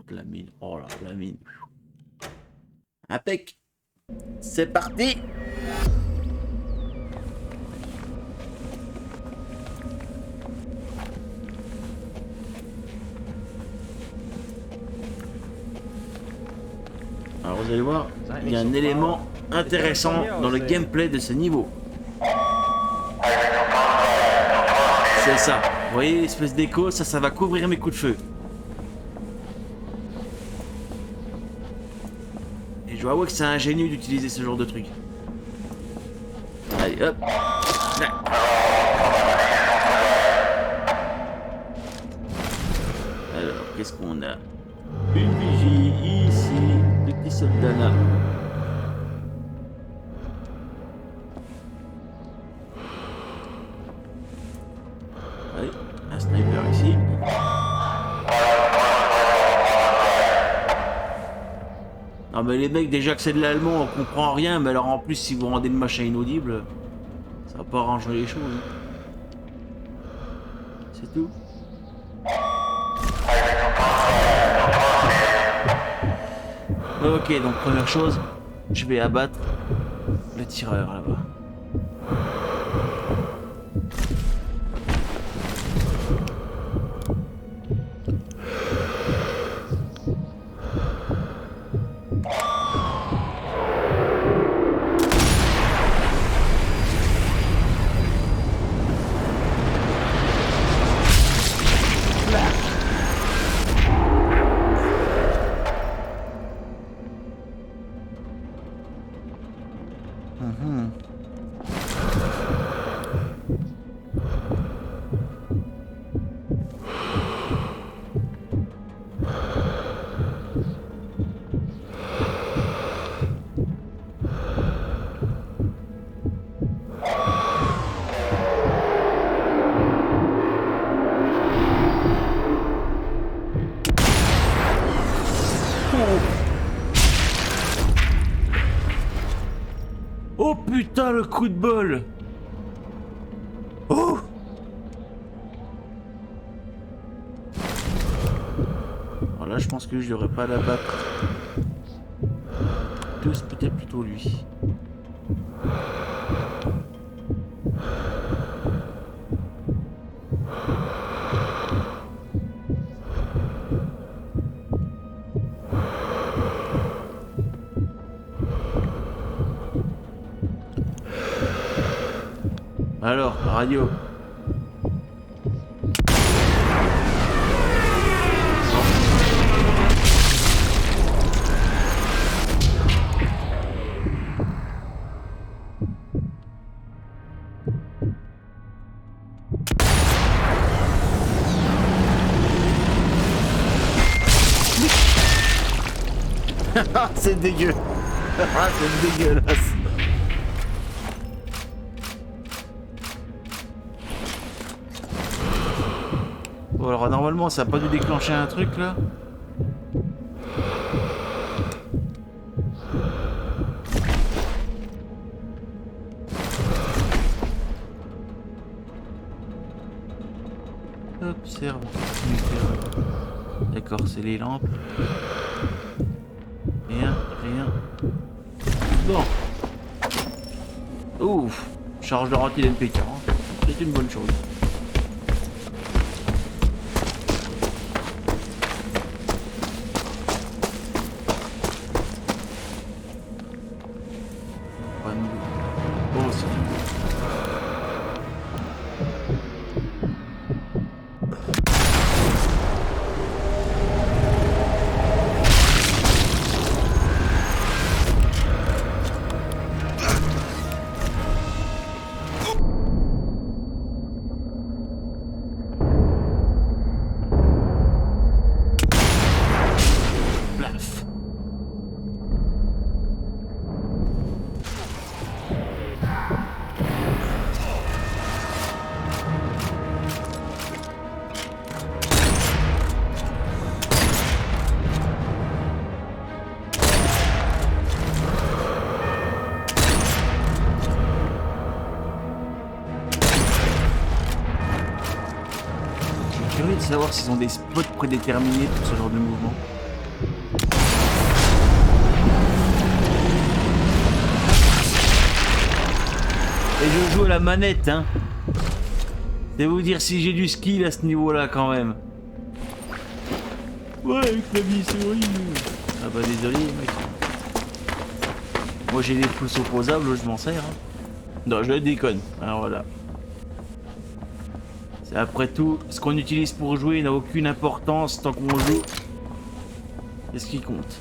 La mine, oh là, la mine. Impec. C'est parti. Alors vous allez voir, il y a un élément intéressant dans le gameplay de ce niveau. C'est ça. Vous voyez l'espèce d'écho, ça va couvrir mes coups de feu. Et je dois avouer que c'est ingénieux d'utiliser ce genre de truc. Allez, hop. Là. Alors, qu'est-ce qu'on a? Une vigie ici, le petit soldat là. Allez, un sniper ici. Non mais les mecs, déjà que c'est de l'allemand, on comprend rien, mais alors en plus si vous rendez le machin inaudible, ça va pas arranger les choses. Hein. C'est tout. Ok, donc première chose, je vais abattre le tireur là-bas. Oh putain, le coup de bol! Oh! Alors là, je pense que je devrais pas l'abattre. Tous, peut-être plutôt lui. Alors, radio. C'est dégueu. Ah, c'est dégueulasse. Bon, alors normalement ça a pas dû déclencher un truc là. Observe. D'accord, c'est les lampes. Rien. Bon. Ouf. Charge de rentile MP40. C'est une bonne chose. Bon, c'est fini. Curieux de savoir s'ils ont des spots prédéterminés pour ce genre de mouvement. Et je joue à la manette, hein. C'est vous dire si j'ai du skill à ce niveau-là quand même. Ouais, avec la vie, c'est horrible. Ah bah désolé, mec. Moi j'ai des pouces opposables, je m'en sers. Hein. Non, je déconne. Alors voilà. C'est après tout, ce qu'on utilise pour jouer n'a aucune importance tant qu'on joue. C'est ce qui compte.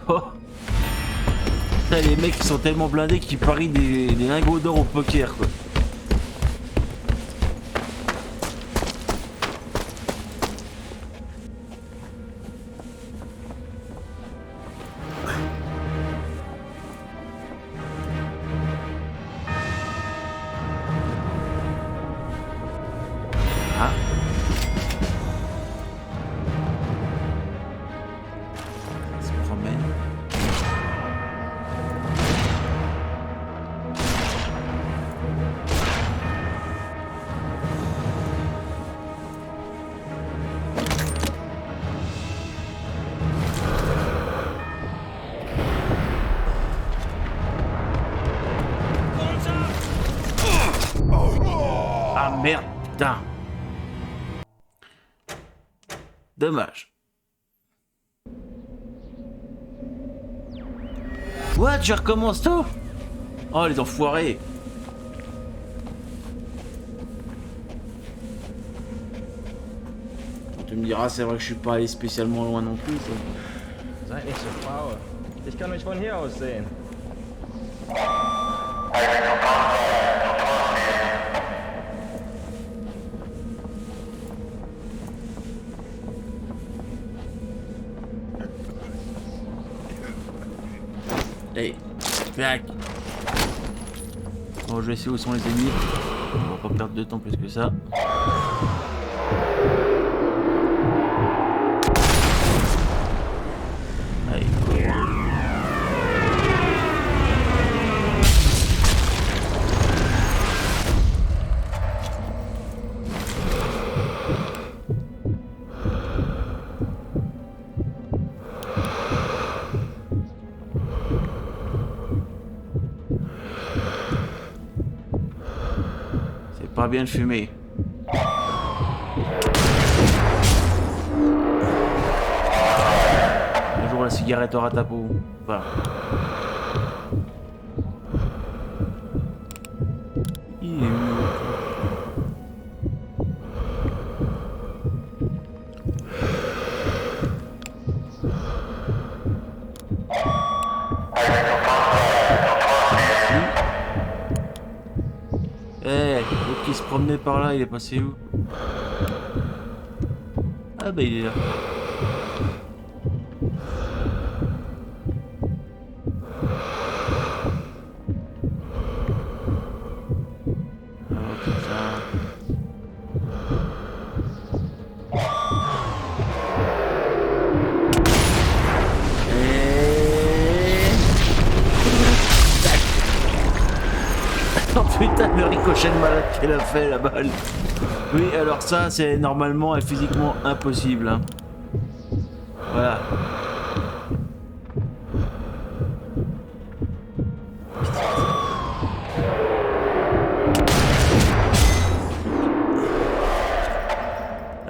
Oh. Putain, les mecs qui sont tellement blindés qu'ils parient des lingots d'or au poker quoi. Merde, putain. Dommage. What? Je recommence tout? Oh les enfoirés. Tu me diras, c'est vrai que je suis pas allé spécialement loin non plus. Ça. Seid nicht so faul. Ich kann mich von hier aus sehen. Hey, back. Bon, je vais essayer où sont les ennemis. On va pas perdre de temps plus que ça. Allez. Pas bien fumé. Un jour la cigarette aura ta peau. Enfin. Il est où? Qui se promenait par là, il est passé où? Ah bah il est là. Oh putain. Oh putain, le ricochet de malade qu'elle a fait la balle. Oui, alors ça, c'est normalement et physiquement impossible. Hein. Voilà.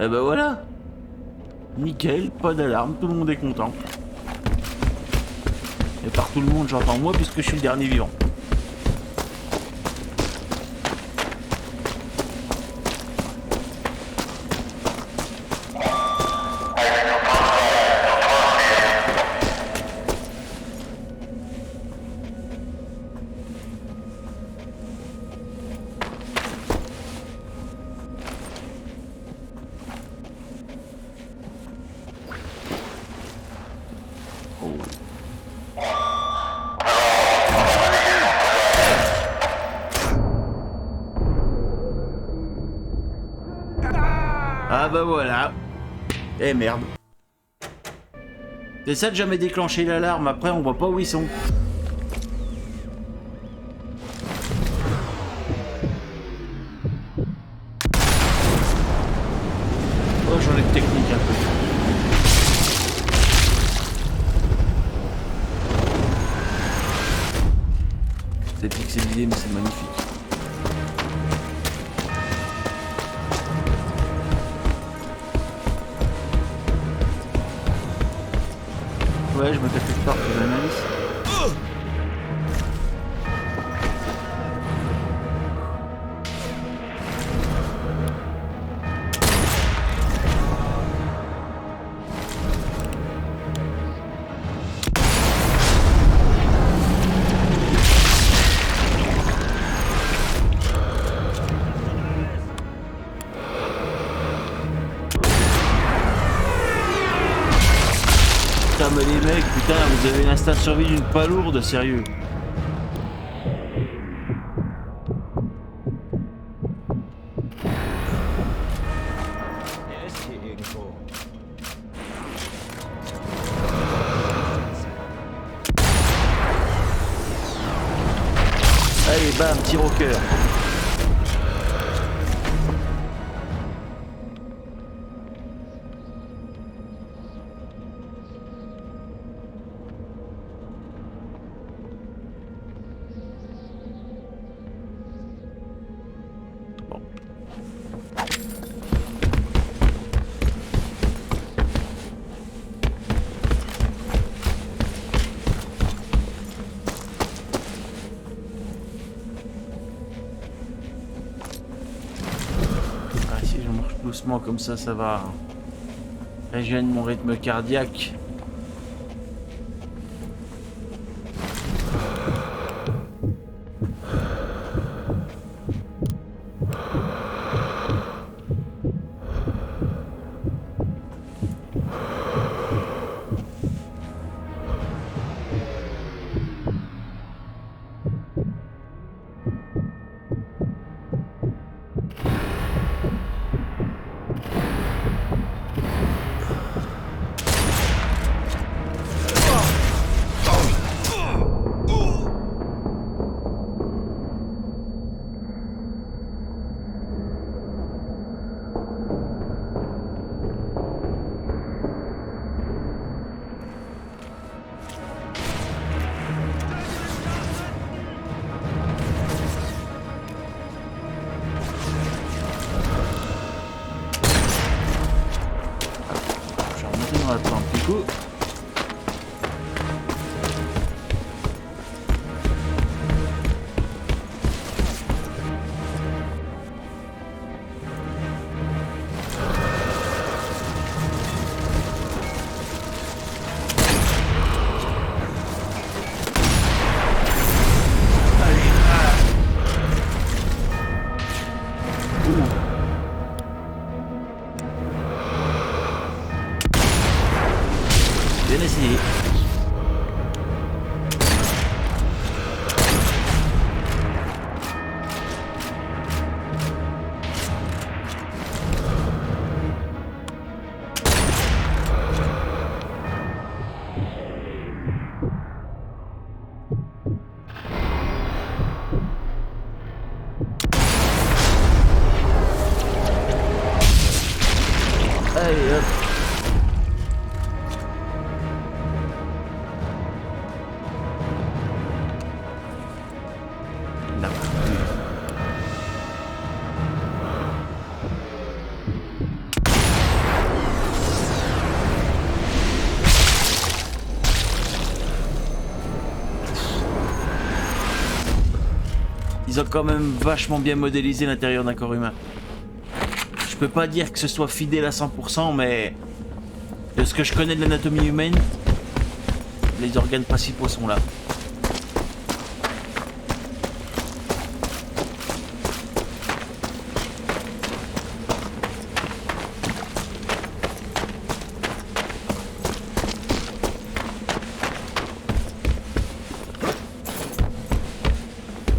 Et ben voilà. Nickel, pas d'alarme, tout le monde est content. Et par tout le monde, j'entends moi puisque je suis le dernier vivant. Ah bah voilà. Eh merde. C'est ça de jamais déclencher l'alarme, après on voit pas où ils sont. Oh j'en ai de technique un peu. C'est pixelisé mais c'est magnifique. Ouais, je me casse quelque part, c'est un indice. Putain, mais les mecs, putain, vous avez l'instinct de survie d'une palourde, sérieux. Er ist hier irgendwo. Allez, bam, tir au cœur. Si je marche doucement comme ça va régénérer mon rythme cardiaque. Je vais remonter dans la tente du coup. Bien essayé. Allez hop. Là. Ils ont quand même vachement bien modélisé l'intérieur d'un corps humain. Je peux pas dire que ce soit fidèle à 100%, mais de ce que je connais de l'anatomie humaine, les organes principaux sont là.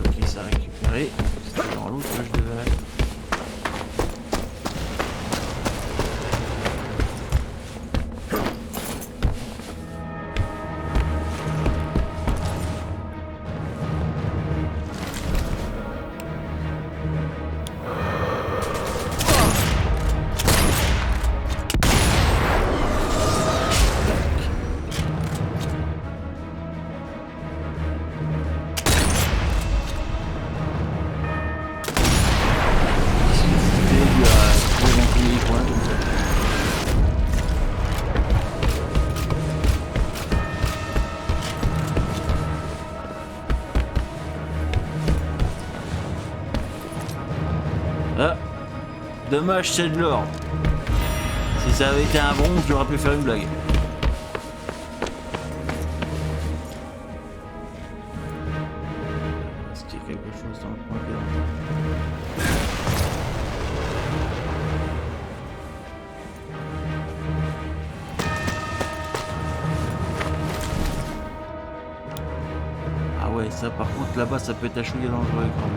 Ok, ça a récupéré. C'était dans l'autre que je devais aller. Dommage, c'est de l'or. Si ça avait été un bronze, j'aurais pu faire une blague. Est-ce qu'il y a quelque chose dans le coin là? Ah ouais, ça par contre là-bas ça peut être à chouiller dangereux quand même.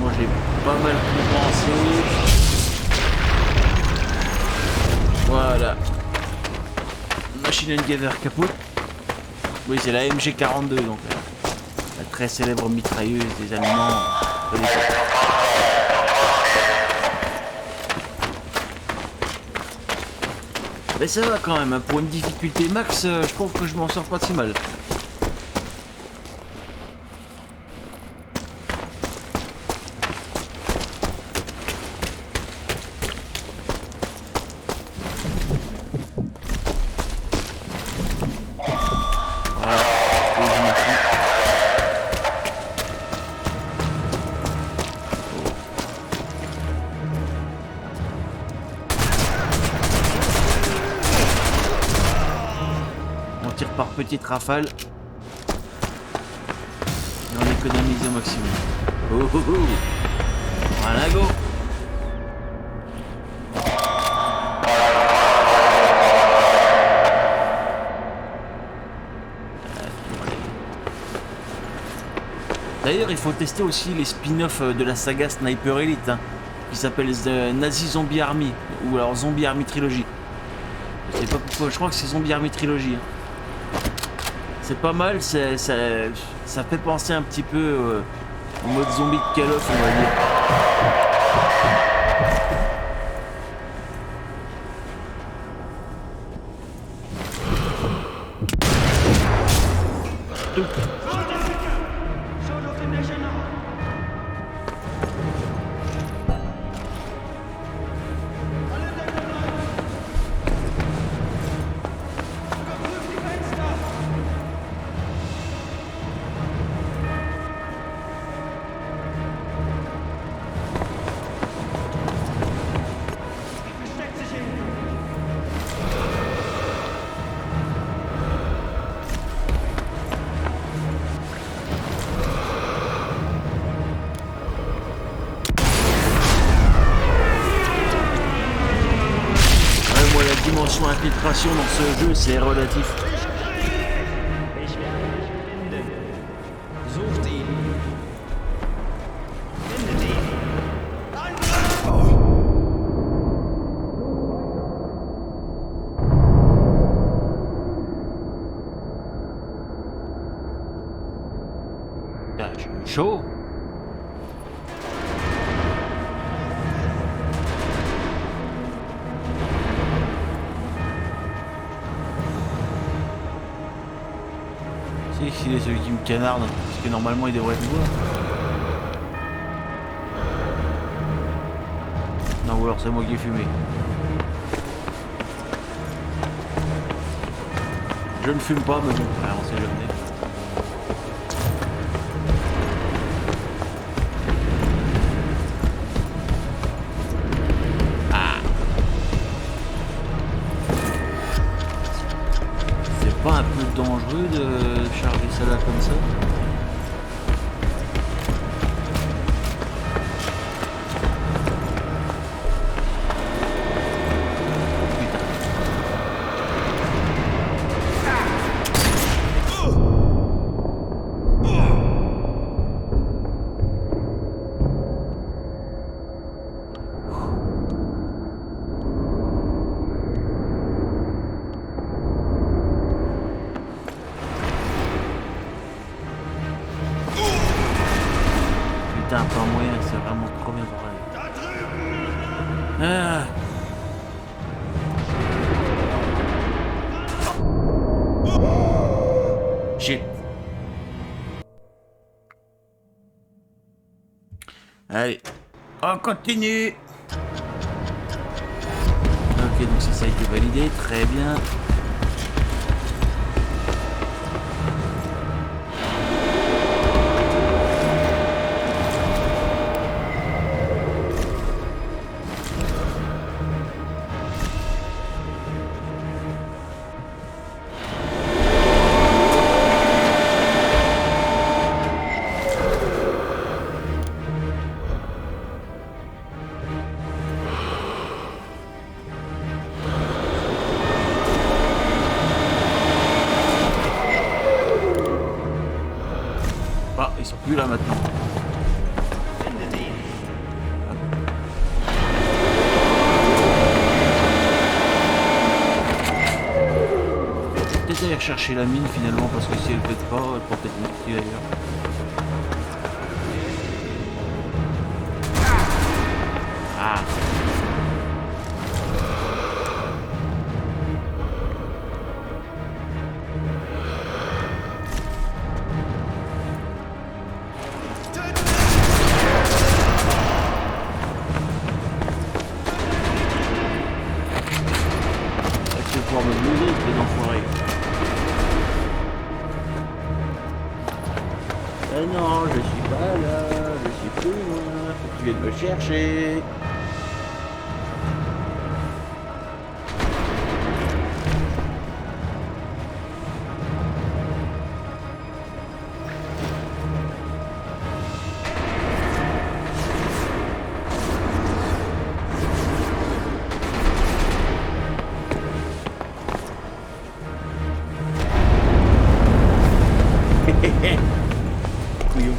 Bon, j'ai pas mal compensé. Voilà. Machine Gather capot. Oui, c'est la MG42 donc la très célèbre mitrailleuse des Allemands. Mais ça va quand même, pour une difficulté max, je trouve que je m'en sors pas si mal. Par petite rafale et on économise au maximum. Oh oh oh. Voilà, go. D'ailleurs, il faut tester aussi les spin-offs de la saga Sniper Elite, hein, qui s'appelle The Nazi Zombie Army ou alors Zombie Army Trilogy. Je sais pas pourquoi, je crois que c'est Zombie Army Trilogy. Hein. C'est pas mal, ça fait penser un petit peu au mode zombie de Call of, on va dire. Infiltration dans ce jeu, c'est relatif. Chaud. Il est celui qui me canarde, parce que normalement il devrait être voir. Non, ou alors c'est moi qui ai fumé. Je ne fume pas, mais bon, on sait jamais. Un peu dangereux de charger ça là comme ça. Putain, pas moyen, c'est vraiment trop bien pareil. Ah. Shit. Allez, on continue. Ok, donc ça a été validé, très bien. ils sont plus là maintenant. Peut-être aller rechercher la mine finalement parce que si elle pète pas, elle pourra peut-être monter d'ailleurs. Ah. Pouvoir me brûler, les enfoirés. Non, je suis pas là, je suis plus loin, faut que tu viennes me chercher. Couillon.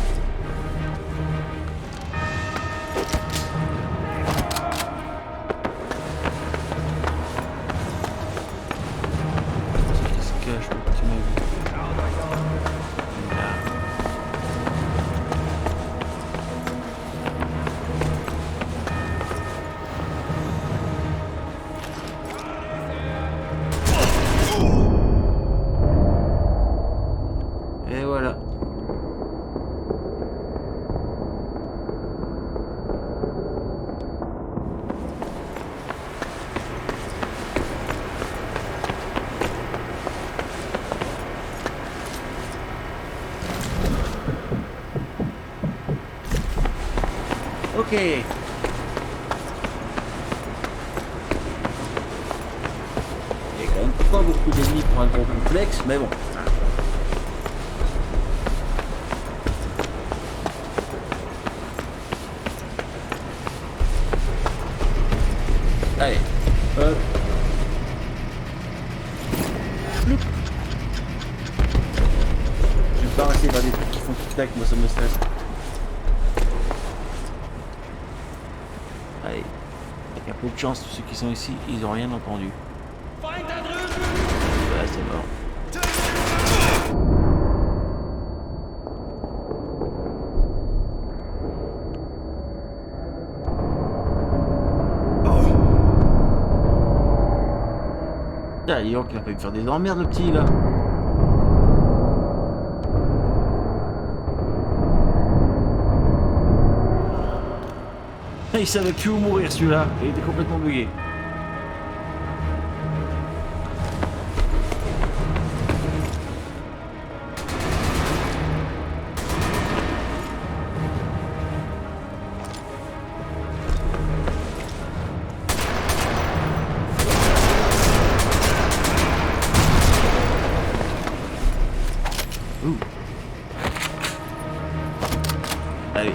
Qui se cache, le petit mec. Là. Et voilà. Ok. Il y a quand même pas beaucoup d'ennemis pour un gros complexe, mais bon. Allez, hop. Ploup. Je vais pas rester par des trucs qui font tic-tac, moi ça me stresse. Allez, avec un peu de chance, tous ceux qui sont ici, ils ont rien entendu. Voilà, c'est mort. Ah, dis donc, il a pas me faire des emmerdes, le petit, là. Il savait plus où mourir, celui-là. Il était complètement bugué. Allez.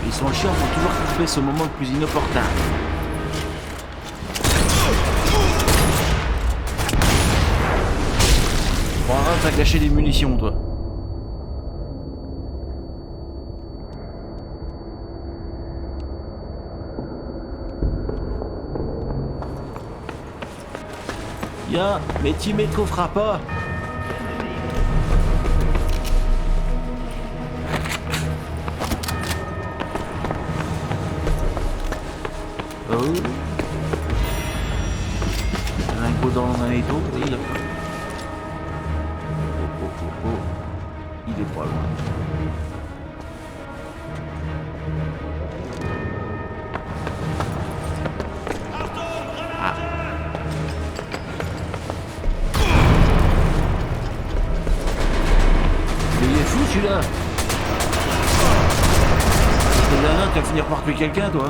Ils sont chiants pour toujours couper ce moment le plus inopportun. T'as gâché des munitions, toi. Bien, mais Timé te fera pas. Oh. Un gros dans un étau, oui, là. Il est pas loin. Ah. Mais il est fou celui-là. C'est là, tu vas finir par tuer quelqu'un, toi.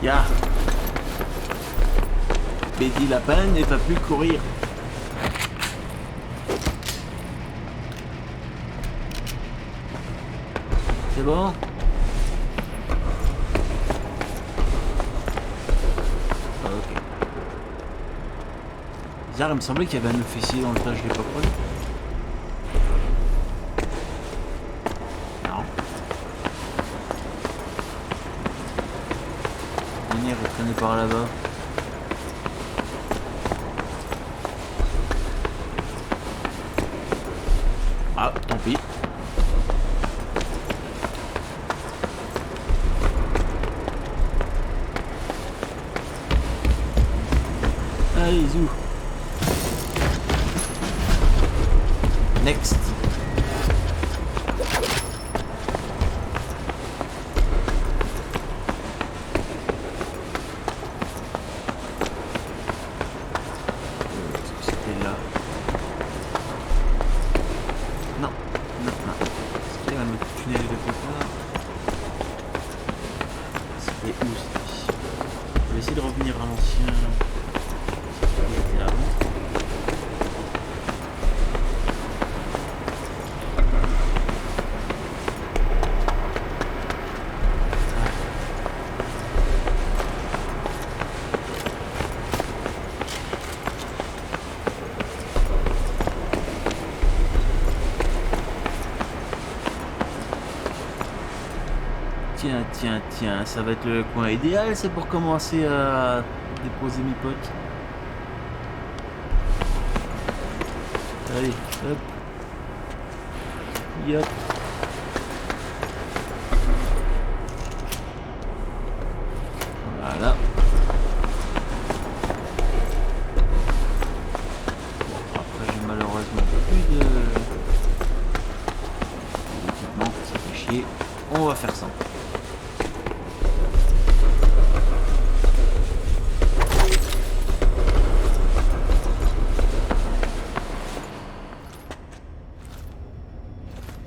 Ya. Betty Lapin n'est pas pu courir. C'est bon? Ok. Bizarre, il me semblait qu'il y avait un officier dans le tas, je l'ai pas pris. Non. Venir traîner par là-bas. Ah, tant pis. Allez, zou. Next. Est-ce que c'était là? Non, non, non. C'était un autre tunnel de quelque part. C'était où c'était? On va essayer de revenir à l'ancien. C'était avant. Tiens, tiens, tiens, ça va être le coin idéal, c'est pour commencer à déposer mes potes. Allez, hop. Yop. Voilà. Bon, après j'ai malheureusement plus d'équipement, ça fait chier. On va faire ça.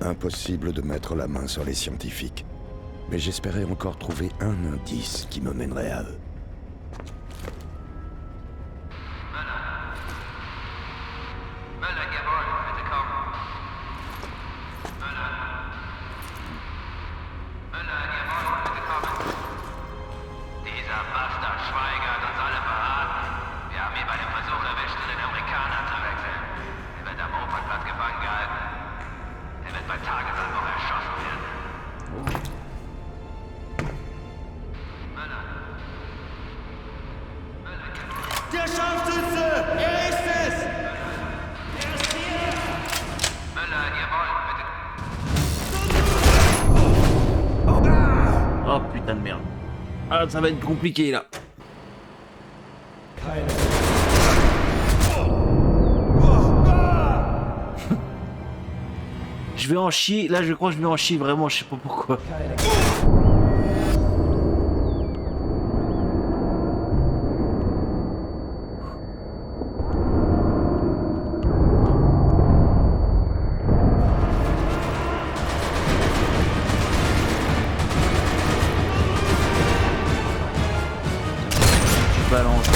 Impossible de mettre la main sur les scientifiques. Mais j'espérais encore trouver un indice qui me mènerait à eux. Möller, jawohl, bitte komm. Möller. Möller, jawohl, bitte kommen. Dieser Bastard Schweiger hat uns alle verraten. Wir haben ihn bei dem Versuch erwischt, zu den Amerikanern zu wechseln. Er wird am Opernplatz gefangen gehalten. Er wird bei Tagesanbruch erschossen werden. Möller. Möller, jawohl. Der Scharfschütze! Er ist es! Möller, jawohl, bitte. Oh putain de merde. Ah, ça va être compliqué là. Je vais en chier, là je crois que je vais en chier vraiment, je sais pas pourquoi. Je balance.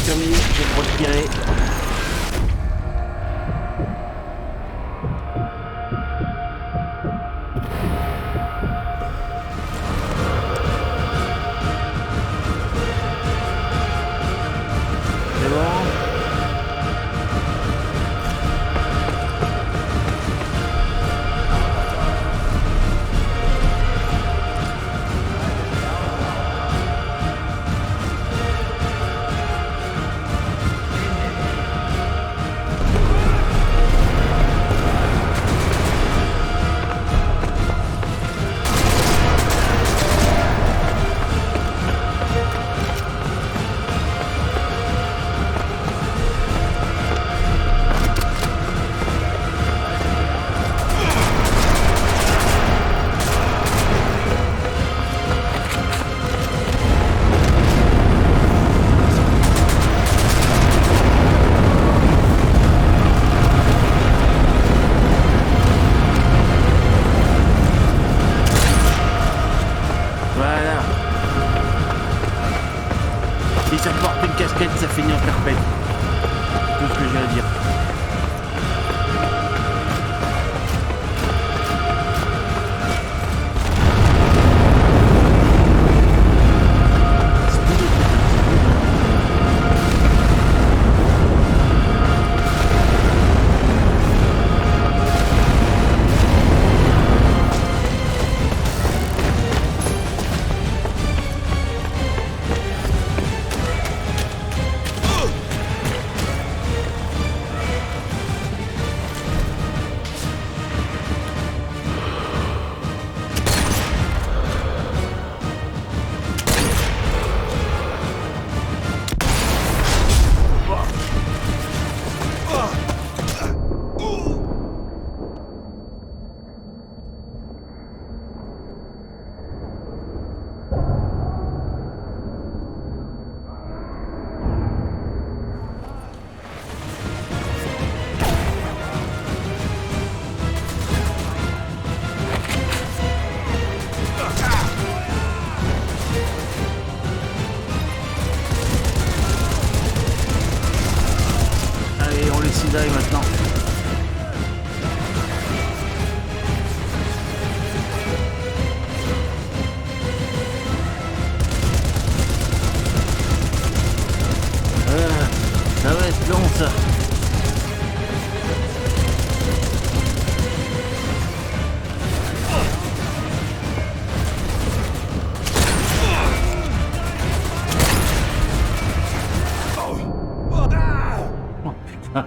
terminé, j'ai le droit de tirer. C'est bon. Voilà. Si ça porte une casquette, ça finit en perpète. C'est tout ce que j'ai à dire. Allez, on les cisaille maintenant. Ça va être long ça. Oh putain.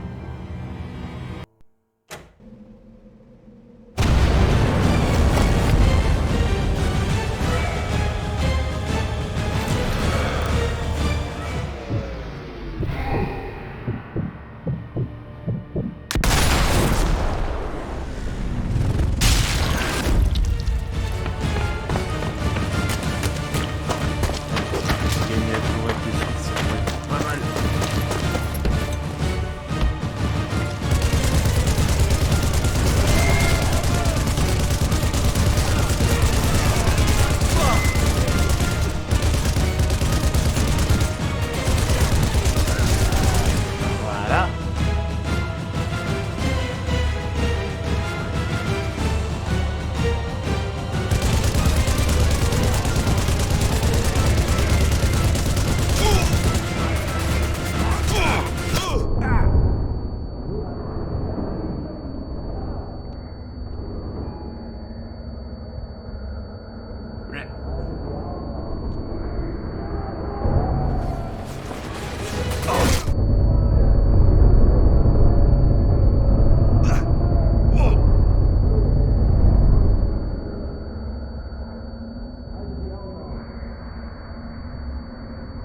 Gagner la tourette de suite, ça pourrait être pas mal. Voilà.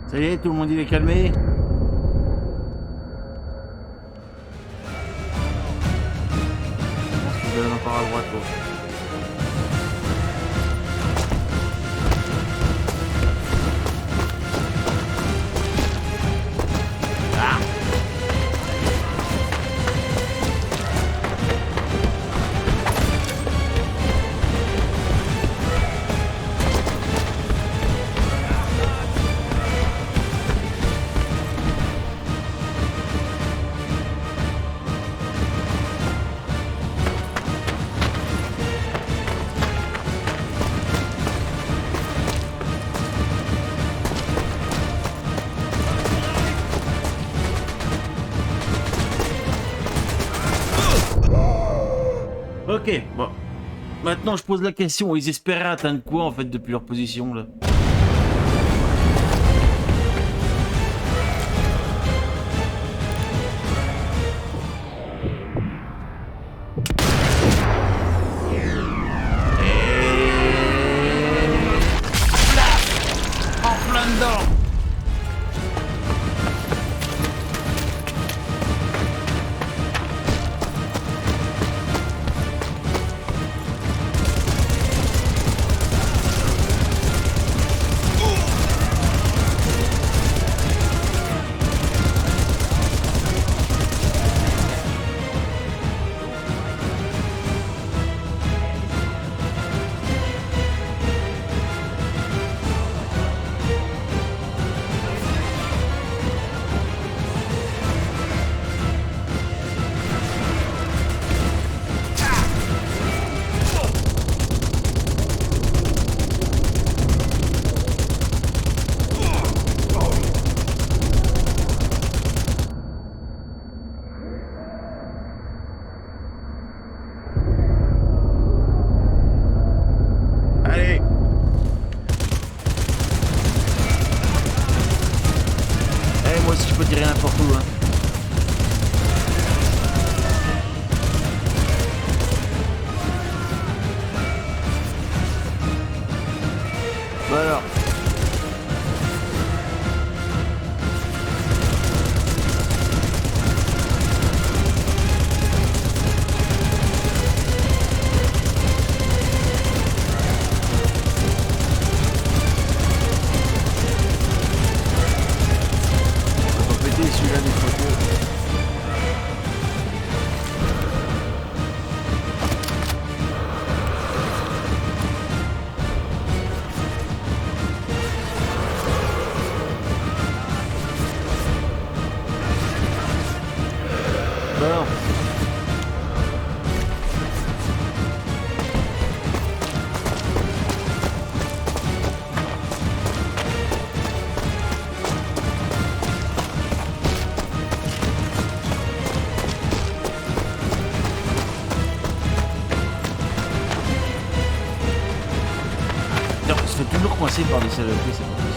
Ça y est, tout le monde il est calmé. Je donne encore à droite. Bon. Ah. Ok, bon. Maintenant, je pose la question. Ils espéraient atteindre quoi, en fait, depuis leur position, là? En plein dedans. Allez. Eh, moi aussi je peux tirer n'importe où, hein. Bon alors. On va péter celui-là des photos. Bon. Non, on se fait toujours coincer par des saloperies, c'est pas possible.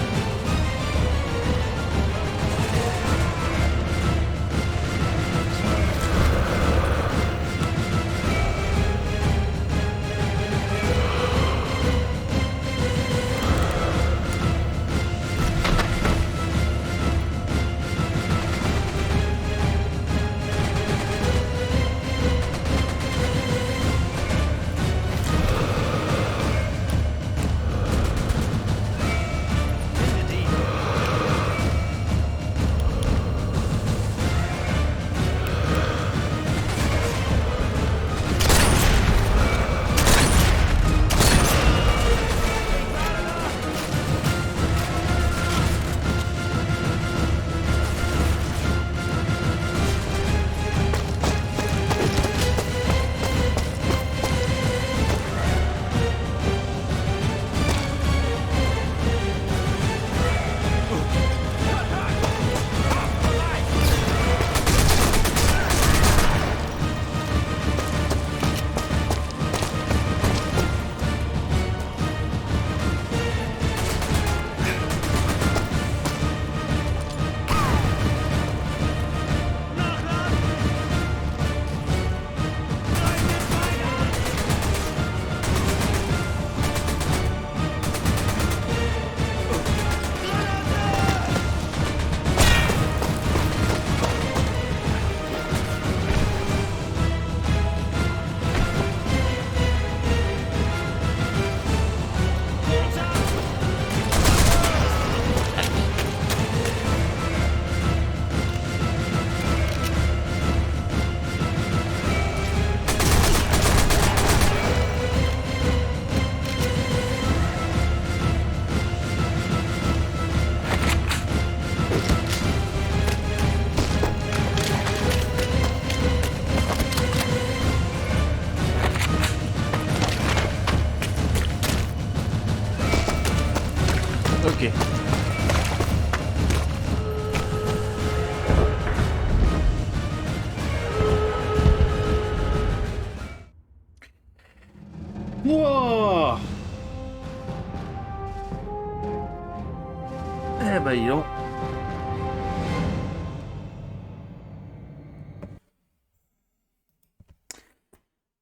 bah dis donc.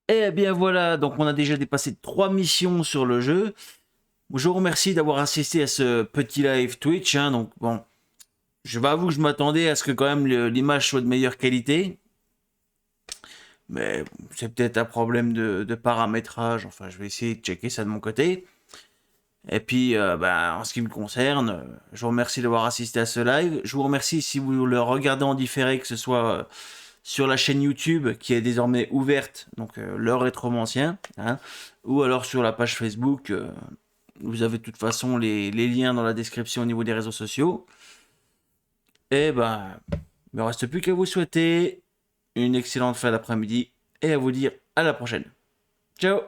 Eh bien voilà, donc on a déjà dépassé 3 missions sur le jeu. Je vous remercie d'avoir assisté à ce petit live Twitch. Hein, donc bon, je vais avouer que je m'attendais à ce que quand même l'image soit de meilleure qualité. Mais c'est peut-être un problème de paramétrage. Enfin, je vais essayer de checker ça de mon côté. Et puis, en ce qui me concerne, je vous remercie d'avoir assisté à ce live. Je vous remercie si vous le regardez en différé, que ce soit sur la chaîne YouTube qui est désormais ouverte, donc le Rétromancien, hein, ou alors sur la page Facebook. Vous avez de toute façon les liens dans la description au niveau des réseaux sociaux. Et ben, il ne me reste plus qu'à vous souhaiter une excellente fin d'après-midi et à vous dire à la prochaine. Ciao!